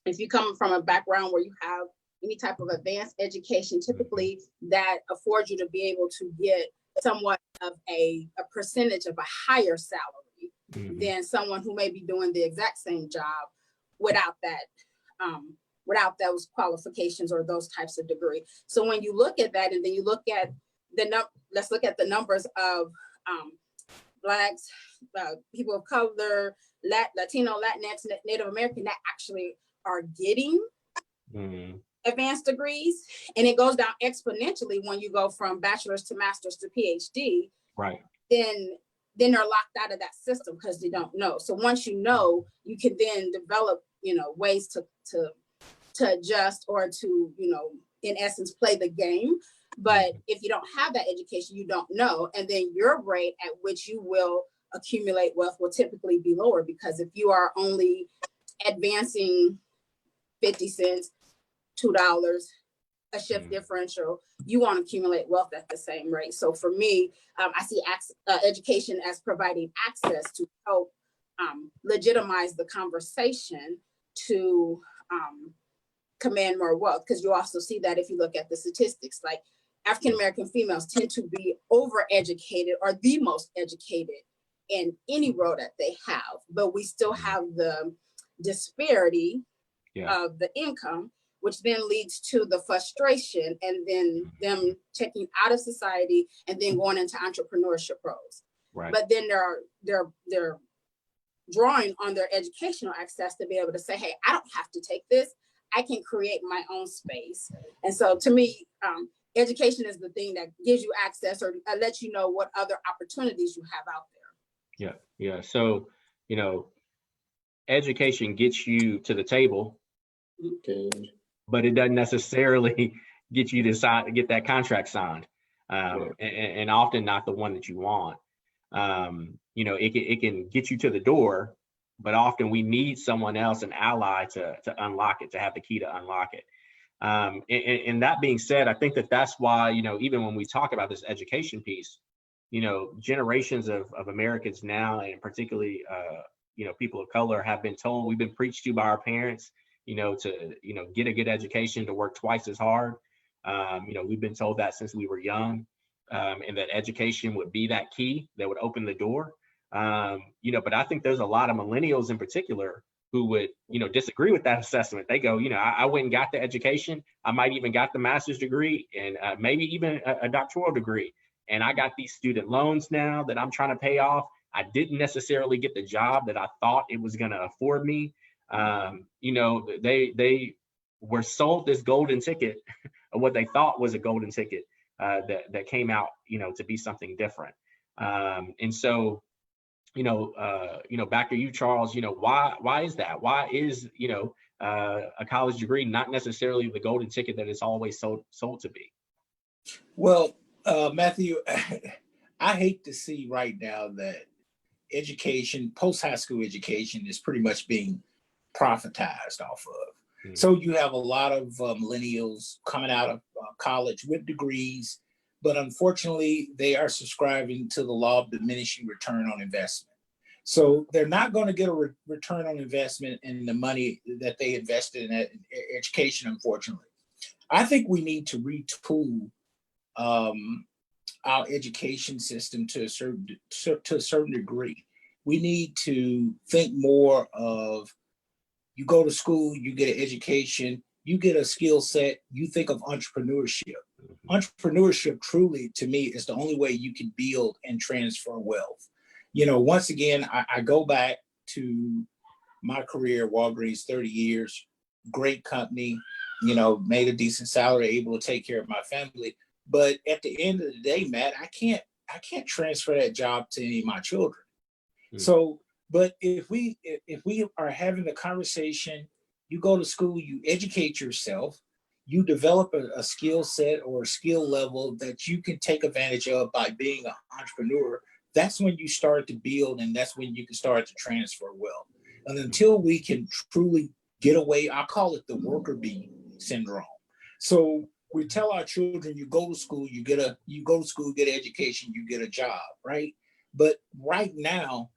if you come from a background where you have any type of advanced education, typically that affords you to be able to get somewhat of a percentage of a higher salary than someone who may be doing the exact same job without without those qualifications or those types of degree. So when you look at that, and then you look at let's look at the numbers of Blacks, people of color, Latino, Latinx, Native American that actually are getting advanced degrees, and it goes down exponentially when you go from bachelor's to master's to PhD. Right. Then they're locked out of that system because they don't know. So once you know, you can then develop, ways to adjust or to, in essence, play the game. But if you don't have that education, you don't know. And then your rate at which you will accumulate wealth will typically be lower, because if you are only advancing 50 cents, $2, a shift differential, you won't accumulate wealth at the same rate. So for me, I see education as providing access to help legitimize the conversation to command more wealth. Because you also see that if you look at the statistics, like African-American females tend to be overeducated or the most educated in any role that they have, but we still have the disparity of the income, which then leads to the frustration and then them checking out of society and then going into entrepreneurship roles. Right. But then they're drawing on their educational access to be able to say, hey, I don't have to take this. I can create my own space. And so to me, education is the thing that gives you access or lets you know what other opportunities you have out there. Yeah. So, education gets you to the table, but it doesn't necessarily get you to get that contract signed, and often not the one that you want. It can get you to the door, but often we need someone else, an ally, to unlock it, to have the key to unlock it. And that being said, I think that's why, even when we talk about this education piece, generations of Americans now, and particularly, people of color, have been told, we've been preached to by our parents, to, get a good education, to work twice as hard. We've been told that since we were young, and that education would be that key that would open the door. But I think there's a lot of millennials in particular who would, disagree with that assessment. They go, I went and got the education. I might even got the master's degree and maybe even a doctoral degree. And I got these student loans now that I'm trying to pay off. I didn't necessarily get the job that I thought it was going to afford me. They were sold this golden ticket of what they thought was a golden ticket that came out, to be something different. And so, back to you, Charles, why is that? Why is, a college degree not necessarily the golden ticket that it's always sold to be? Well, Matthew, I hate to see right now that education, post-high school education, is pretty much being profitized off of. So you have a lot of millennials coming out of college with degrees, but unfortunately, they are subscribing to the law of diminishing return on investment. So they're not going to get a return on investment in the money that they invested in education, unfortunately. I think we need to retool our education system to a certain degree. We need to think more of, you go to school, you get an education, you get a skill set, you think of entrepreneurship. Entrepreneurship truly, to me, is the only way you can build and transfer wealth. once again, I go back to my career, Walgreens, 30 years, great company, made a decent salary, able to take care of my family. But at the end of the day, Matt, I can't transfer that job to any of my children. So, but if we are having the conversation, you go to school, you educate yourself, you develop a skill set or a skill level that you can take advantage of by being an entrepreneur, that's when you start to build, and that's when you can start to transfer wealth. And until we can truly get away, I call it the worker bee syndrome. So we tell our children, you go to school, you get an education, you get a job, right? But right now,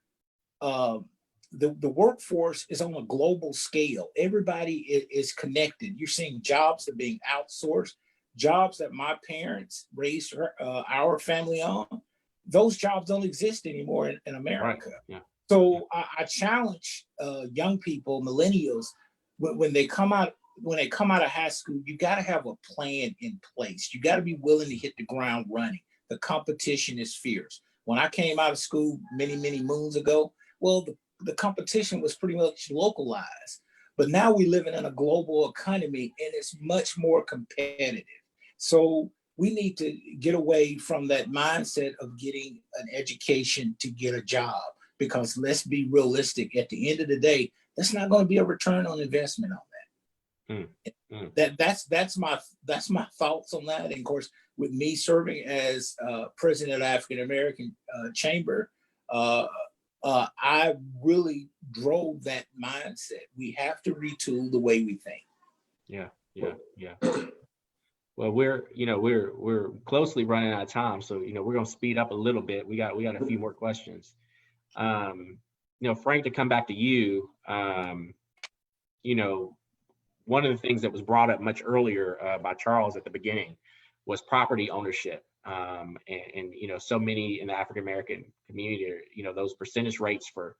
the workforce is on a global scale. Everybody is connected. You're seeing jobs that are being outsourced, jobs that my parents raised our family on. Those jobs don't exist anymore in America. Right. Yeah. So I challenge young people, millennials, when they come out of high school, you got to have a plan in place. You got to be willing to hit the ground running. The competition is fierce. When I came out of school many, many moons ago, well, the competition was pretty much localized. But now we're living in a global economy, and it's much more competitive. So we need to get away from that mindset of getting an education to get a job, because let's be realistic. At the end of the day, that's not going to be a return on investment on that. That's my thoughts on that. And of course, with me serving as president of the African-American Chamber, I really drove that mindset. We have to retool the way we think. Yeah. Well, we're closely running out of time, so we're going to speed up a little bit. We got a few more questions. Frank, to come back to you, one of the things that was brought up much earlier by Charles at the beginning was property ownership. And so many in the African American community, those percentage rates for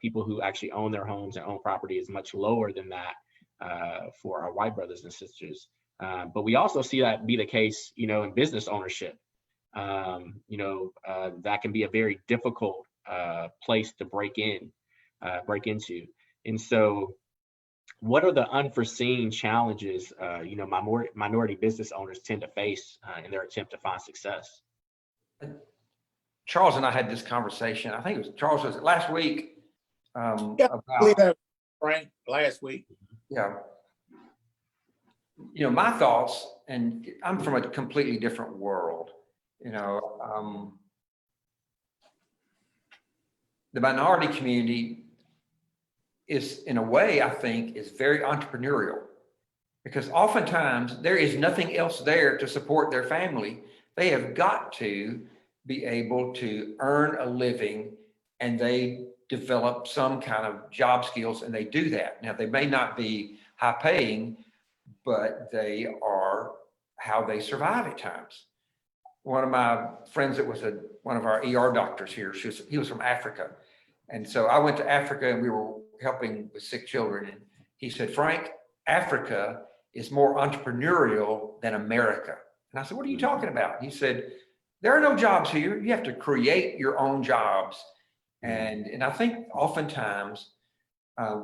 people who actually own their homes and own property is much lower than that for our white brothers and sisters. But we also see that be the case, in business ownership. That can be a very difficult place to break into. And so, what are the unforeseen challenges, minority business owners tend to face in their attempt to find success? Charles and I had this conversation. I think it was Charles, was it last week? About Frank, last week. Yeah. My thoughts, and I'm from a completely different world. The minority community is, in a way, I think, is very entrepreneurial, because oftentimes there is nothing else there to support their family. They have got to be able to earn a living, and they develop some kind of job skills, and they do that. Now, they may not be high paying, but they are how they survive at times. One of my friends that was one of our ER doctors here, he was from Africa. And so I went to Africa, and we were helping with sick children. And he said, Frank, Africa is more entrepreneurial than America. And I said, what are you talking about? He said, there are no jobs here. You have to create your own jobs. And I think oftentimes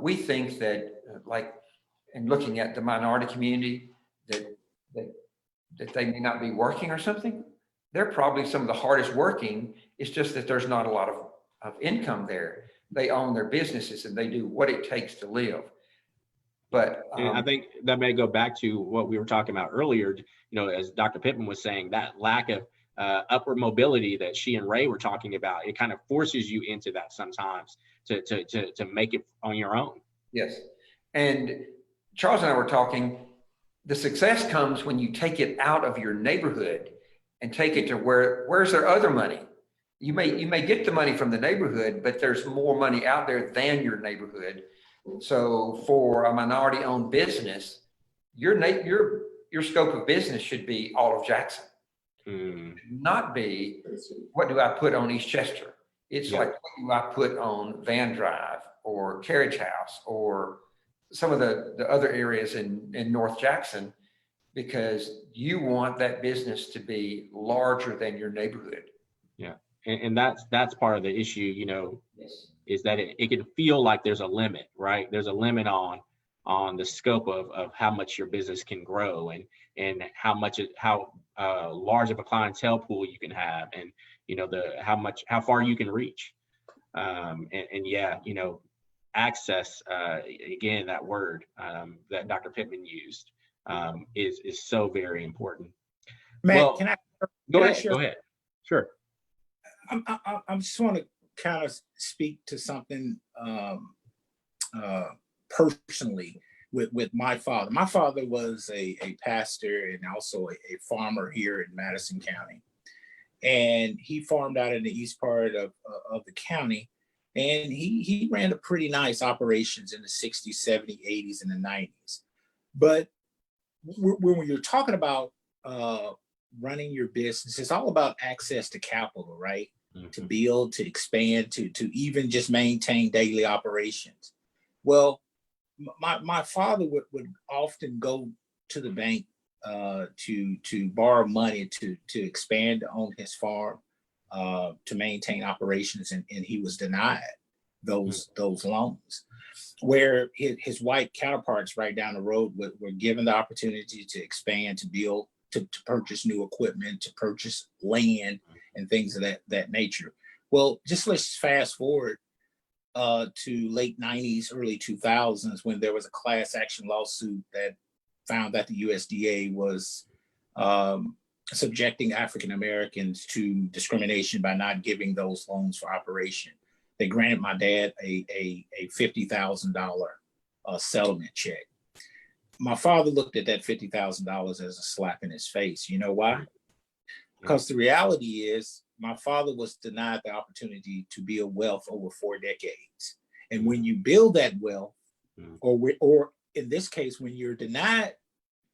we think that, and looking at the minority community, that they may not be working or something. They're probably some of the hardest working. It's just that there's not a lot of income there. They own their businesses, and they do what it takes to live. But and I think that may go back to what we were talking about earlier, as Dr. Pittman was saying, that lack of upward mobility that she and Ray were talking about, it kind of forces you into that sometimes to make it on your own. Yes. And Charles and I were talking, the success comes when you take it out of your neighborhood and take it to where's their other money? You may get the money from the neighborhood, but there's more money out there than your neighborhood. So for a minority owned business, your scope of business should be all of Jackson. Not be, what do I put on East Chester? It's like, what do I put on Van Drive or Carriage House or some of the other areas in North Jackson, because you want that business to be larger than your neighborhood. Yeah. And that's part of the issue, you know, is that it can feel like there's a limit, right? There's a limit on the scope of how much your business can grow, and how large of a clientele pool you can have, and you know, how far you can reach. And yeah, you know, access, again, that word that Dr. Pittman used, is so very important. Matt, Well, can I go share? ahead. Sure. I just want to kind of speak to something personally with my father. My father was a pastor and also a farmer here in Madison County. And he farmed out in the east part of the county. And he ran a pretty nice operations in the 60s, 70s, 80s, and the 90s. But when you're talking about running your business, it's all about access to capital, right? Mm-hmm. To build, to expand, to even just maintain daily operations. Well, my father would often go to the bank to borrow money to expand on his farm, to maintain operations, and he was denied those loans. Where his white counterparts right down the road were given the opportunity to expand, to build, to purchase new equipment, to purchase land and things of that nature. Well, just let's fast forward to late 90s, early 2000s, when there was a class action lawsuit that found that the USDA was subjecting African Americans to discrimination by not giving those loans for operation. They granted my dad a $50,000 settlement check. My father looked at that $50,000 as a slap in his face. You know why? Because the reality is my father was denied the opportunity to build wealth over 4 decades. And when you build that wealth, or in this case, when you're denied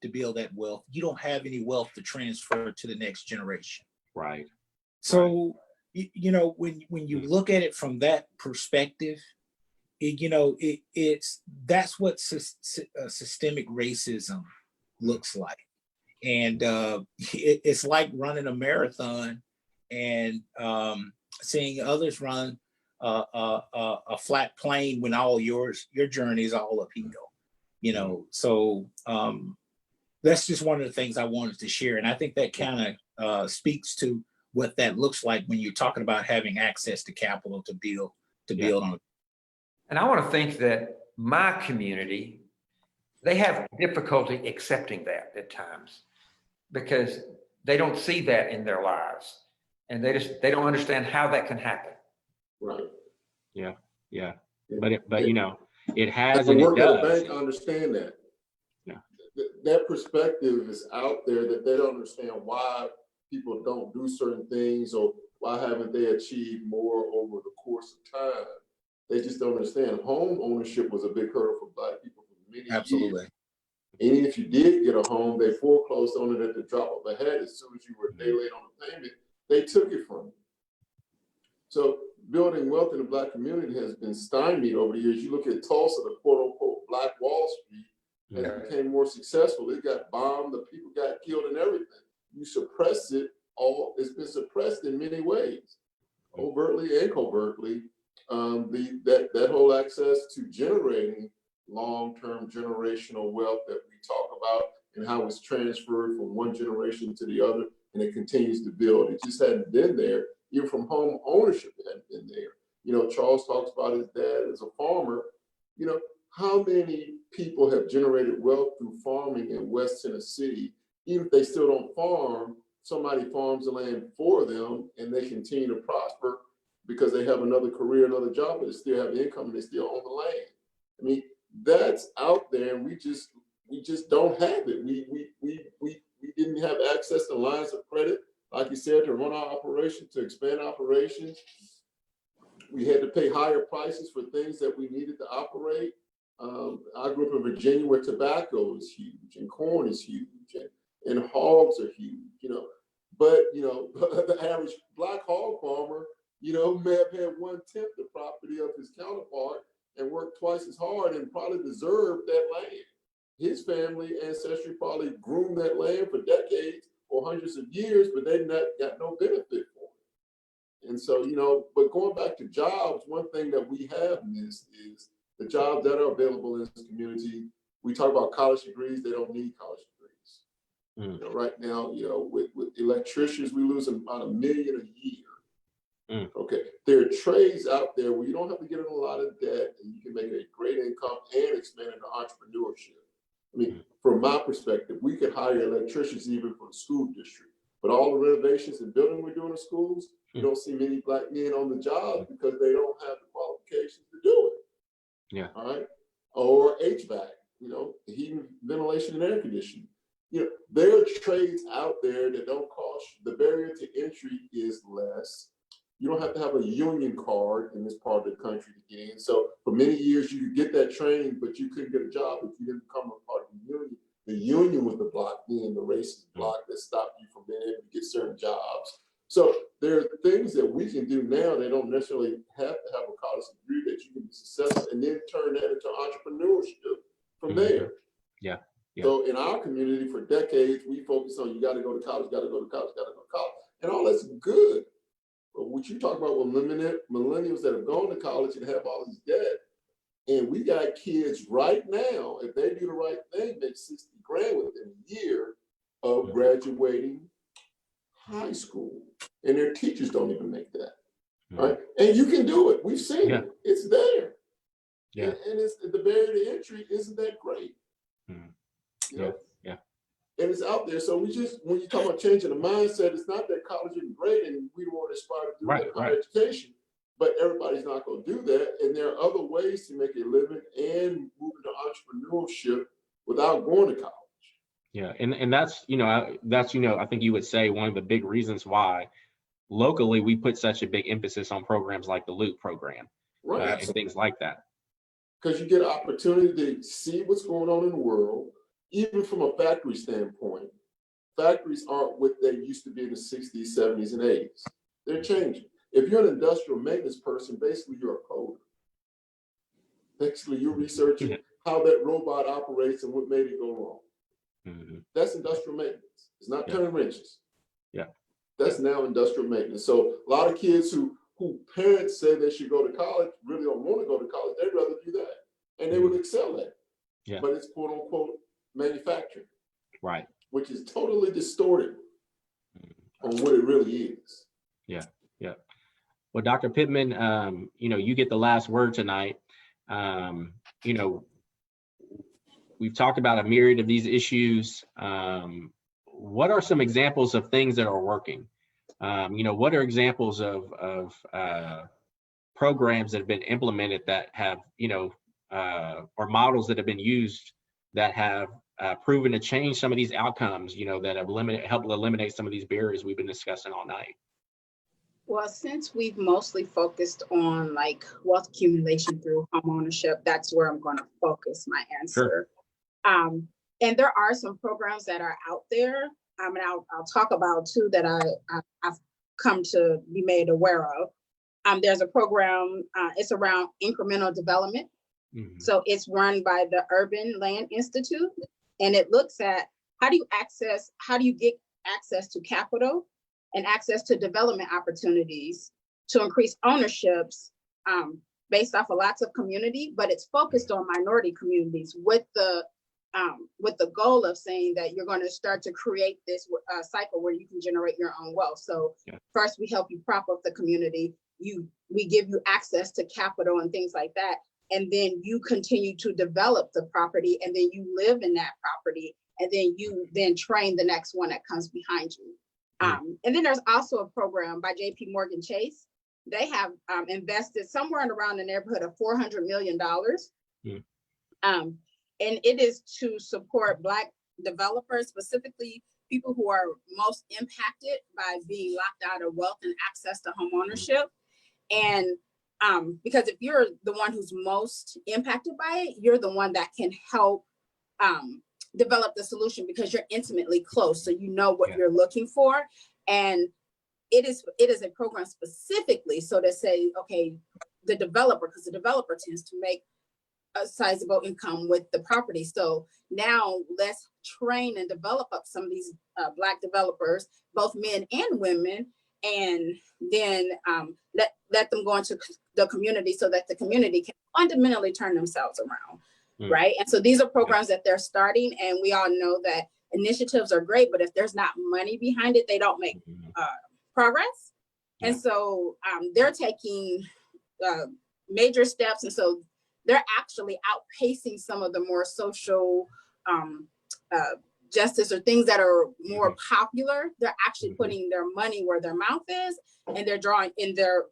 to build that wealth, you don't have any wealth to transfer to the next generation. Right. So, you know, when you look at it from that perspective, that's what systemic racism looks like. And it's like running a marathon and seeing others run a flat plane when all your journey is all uphill, you know. So that's just one of the things I wanted to share. And I think that kind of speaks to what that looks like when you're talking about having access to capital to build on. And I want to think that my community, they have difficulty accepting that at times because they don't see that in their lives, and they don't understand how that can happen. Right. Yeah. But you know, it has, and I it work at a does. bank, I understand that. Yeah. That perspective is out there, that they don't understand why people don't do certain things, or why haven't they achieved more over the course of time. They just don't understand. Home ownership was a big hurdle for Black people for many years. And if you did get a home, they foreclosed on it at the drop of a hat. As soon as you were a day late on the payment, they took it from you. So building wealth in the Black community has been stymied over the years. You look at Tulsa, the quote unquote Black Wall Street, as it became more successful. It got bombed, the people got killed and everything. You suppress it all. It's been suppressed in many ways, overtly and covertly. That whole access to generating long-term generational wealth that we talk about, and how it's transferred from one generation to the other, and it continues to build. It just hadn't been there. Even from home ownership, it hadn't been there. You know, Charles talks about his dad as a farmer. You know, how many people have generated wealth through farming in West Tennessee? Even if they still don't farm, somebody farms the land for them, and they continue to prosper because they have another career, another job, but they still have income and they still own the land. I mean, that's out there, and we just don't have it. We didn't have access to lines of credit, like you said, to run our operation, to expand operations. We had to pay higher prices for things that we needed to operate. I grew up in Virginia, where tobacco is huge and corn is huge and hogs are huge, you know. But, you know, the average Black hog farmer, you know, may have had 1/10 the property of his counterpart and worked twice as hard and probably deserved that land. His family ancestry probably groomed that land for decades or hundreds of years, but they got no benefit for it. And so, but going back to jobs, one thing that we have missed is the jobs that are available in this community. We talk about college degrees, they don't need college degrees. Right now, with electricians, we lose about $1 million a year. Okay, there are trades out there where you don't have to get in a lot of debt and you can make a great income and expand into entrepreneurship. I mean, from my perspective, we could hire electricians even from the school district, but all the renovations and building we're doing in schools, you don't see many Black men on the job because they don't have the qualifications to do it. Yeah. All right. Or HVAC, heating, ventilation, and air conditioning. There are trades out there that don't cost. The barrier to entry is less. You don't have to have a union card in this part of the country to get in. So for many years, you could get that training, but you couldn't get a job if you didn't become a part of the union. The union was the block, being the racist block that stopped you from being able to get certain jobs. So there are things that we can do now. They don't necessarily have to have a college degree that you can be successful and then turn that into entrepreneurship from there. Yeah. So in our community for decades, we focus on you got to go to college, got to go to college, got to go to college. And all that's good. But what you talk about with millennials that have gone to college and have all this debt, and we got kids right now, if they do the right thing, make 60 grand within a year of graduating high school, and their teachers don't even make that. Right? And you can do it. We've seen it. It's there. Yeah. And it's the barrier to entry isn't that great. Yeah. And it's out there. So when you talk about changing the mindset, it's not that college isn't great and we don't want to aspire to do that higher education, but everybody's not going to do that. And there are other ways to make a living and move into entrepreneurship without going to college. Yeah, and that's I think you would say one of the big reasons why locally we put such a big emphasis on programs like the Loop program, and things like that. Because you get an opportunity to see what's going on in the world, even from a factory standpoint. Factories aren't what they used to be in the 60s, 70s, and 80s. They're changing. If you're an industrial maintenance person, basically you're a coder. Basically, you're researching how that robot operates and what made it go wrong. That's industrial maintenance. It's not turning wrenches. That's now industrial maintenance. So a lot of kids who parents say they should go to college really don't want to go to college. They'd rather do that. And they would excel at it. But it's quote unquote manufacturing. Right. Which is totally distorted on what it really is. Yeah. Well, Dr. Pittman, you get the last word tonight. We've talked about a myriad of these issues. What are some examples of things that are working? What are examples of programs that have been implemented that have, or models that have been used that have proven to change some of these outcomes, that have helped eliminate some of these barriers we've been discussing all night? Well, since we've mostly focused on like wealth accumulation through homeownership, that's where I'm going to focus my answer. Sure. And there are some programs that are out there. And I'll talk about two that I've come to be made aware of. There's a program, it's around incremental development. So it's run by the Urban Land Institute, and it looks at how do you get access to capital and access to development opportunities to increase ownerships based off of lots of community, but it's focused on minority communities with the goal of saying that you're going to start to create this cycle where you can generate your own wealth. So first we help you prop up the community, we give you access to capital and things like that. And then you continue to develop the property, and then you live in that property, and then you train the next one that comes behind you. And then there's also a program by JP Morgan Chase. They have invested somewhere in around the neighborhood of $400 million. And it is to support Black developers, specifically people who are most impacted by being locked out of wealth and access to homeownership. And because if you're the one who's most impacted by it, you're the one that can help develop the solution because you're intimately close. So you know what you're looking for. And it is a program specifically so to say, okay, the developer, because the developer tends to make a sizable income with the property. So now let's train and develop up some of these Black developers, both men and women, and then let them go into the community so that the community can fundamentally turn themselves around, right? And so these are programs that they're starting, and we all know that initiatives are great, but if there's not money behind it, they don't make progress. And so they're taking major steps, and so they're actually outpacing some of the more social justice or things that are more popular. They're actually putting their money where their mouth is, and they're drawing in their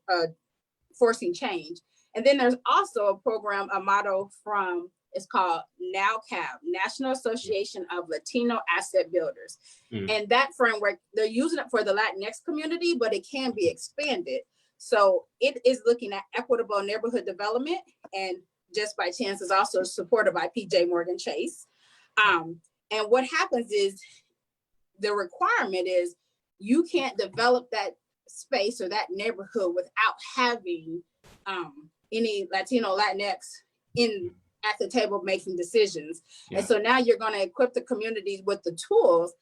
forcing change. And then there's also a program, a motto from, it's called NALCAB, National Association of Latino Asset Builders. And that framework, they're using it for the Latinx community, but it can be expanded. So it is looking at equitable neighborhood development, and just by chance is also supported by PJ Morgan Chase. And what happens is the requirement is you can't develop that space or that neighborhood without having any Latino, Latinx at the table making decisions. And so now you're going to equip the communities with the tools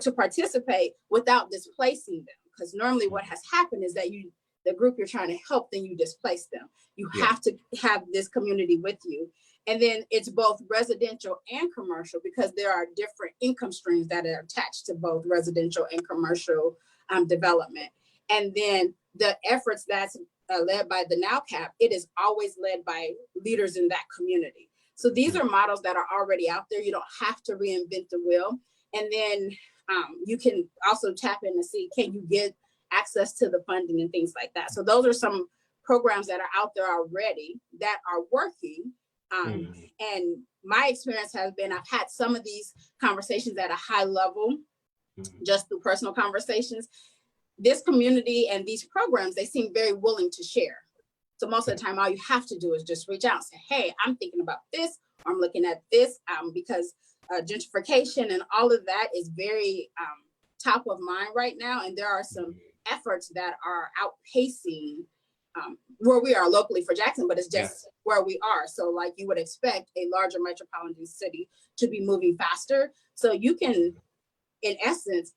to participate without displacing them. Because normally what has happened is that the group you're trying to help, then you displace them. You have to have this community with you. And then it's both residential and commercial, because there are different income streams that are attached to both residential and commercial development. And then the efforts that's led by the NALCAP, it is always led by leaders in that community. So these are models that are already out there. You don't have to reinvent the wheel. And then you can also tap in to see, can you get access to the funding and things like that. So those are some programs that are out there already that are working. And my experience has been, I've had some of these conversations at a high level, just through personal conversations. This community and these programs, they seem very willing to share. So most of the time, all you have to do is just reach out and say, hey, I'm thinking about this, or I'm looking at this, because gentrification and all of that is very top of mind right now. And there are some efforts that are outpacing where we are locally for Jackson, but it's just where we are. So like you would expect a larger metropolitan city to be moving faster. So you can, in essence,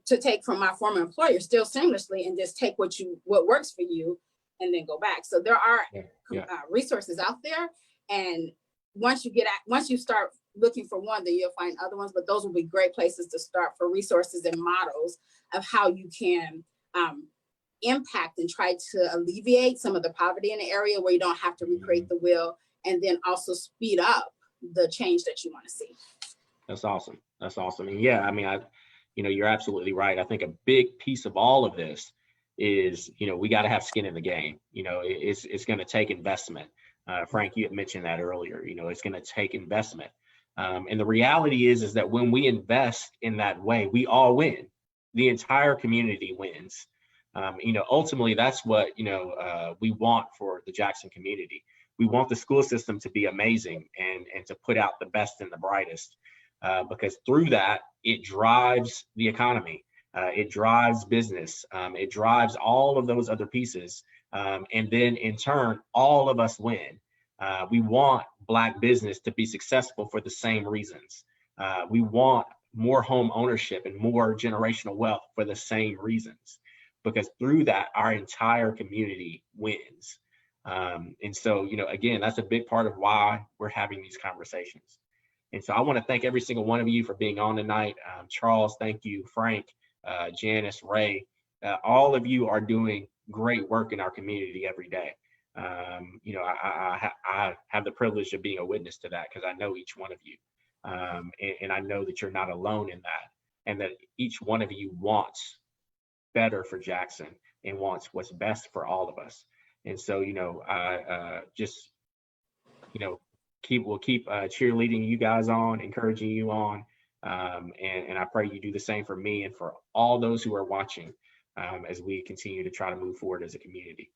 to take from my former employer still seamlessly and just take what works for you and then go back. So there are resources out there. And once you start looking for one, then you'll find other ones, but those will be great places to start for resources and models of how you can impact and try to alleviate some of the poverty in the area where you don't have to recreate the wheel, and then also speed up the change that you want to see. That's awesome. That's awesome. And yeah, I mean, you're absolutely right. I think a big piece of all of this is, we got to have skin in the game. It's going to take investment. Frank, you had mentioned that earlier. It's going to take investment. And the reality is that when we invest in that way, we all win. The entire community wins. Ultimately, that's what, we want for the Jackson community. We want the school system to be amazing and to put out the best and the brightest, because through that, it drives the economy, it drives business, it drives all of those other pieces. And then in turn, all of us win. We want Black business to be successful for the same reasons. We want more home ownership and more generational wealth for the same reasons, because through that, our entire community wins. And so, again, that's a big part of why we're having these conversations. And so I want to thank every single one of you for being on tonight. Charles, thank you. Frank, Janice, Ray, all of you are doing great work in our community every day. I have the privilege of being a witness to that, because I know each one of you. And I know that you're not alone in that, and that each one of you wants better for Jackson and wants what's best for all of us. And so, we'll keep cheerleading you guys on, encouraging you on. And I pray you do the same for me and for all those who are watching as we continue to try to move forward as a community.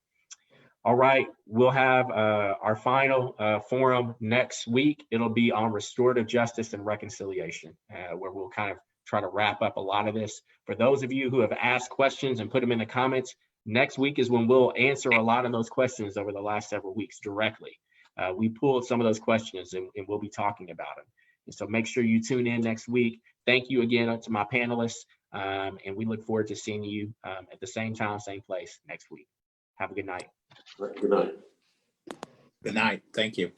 All right, we'll have our final forum next week. It'll be on restorative justice and reconciliation, where we'll kind of try to wrap up a lot of this. For those of you who have asked questions and put them in the comments, next week is when we'll answer a lot of those questions over the last several weeks directly. We pulled some of those questions and we'll be talking about them. And so make sure you tune in next week. Thank you again to my panelists. And we look forward to seeing you at the same time, same place next week. Have a good night. Good night. Good night. Thank you.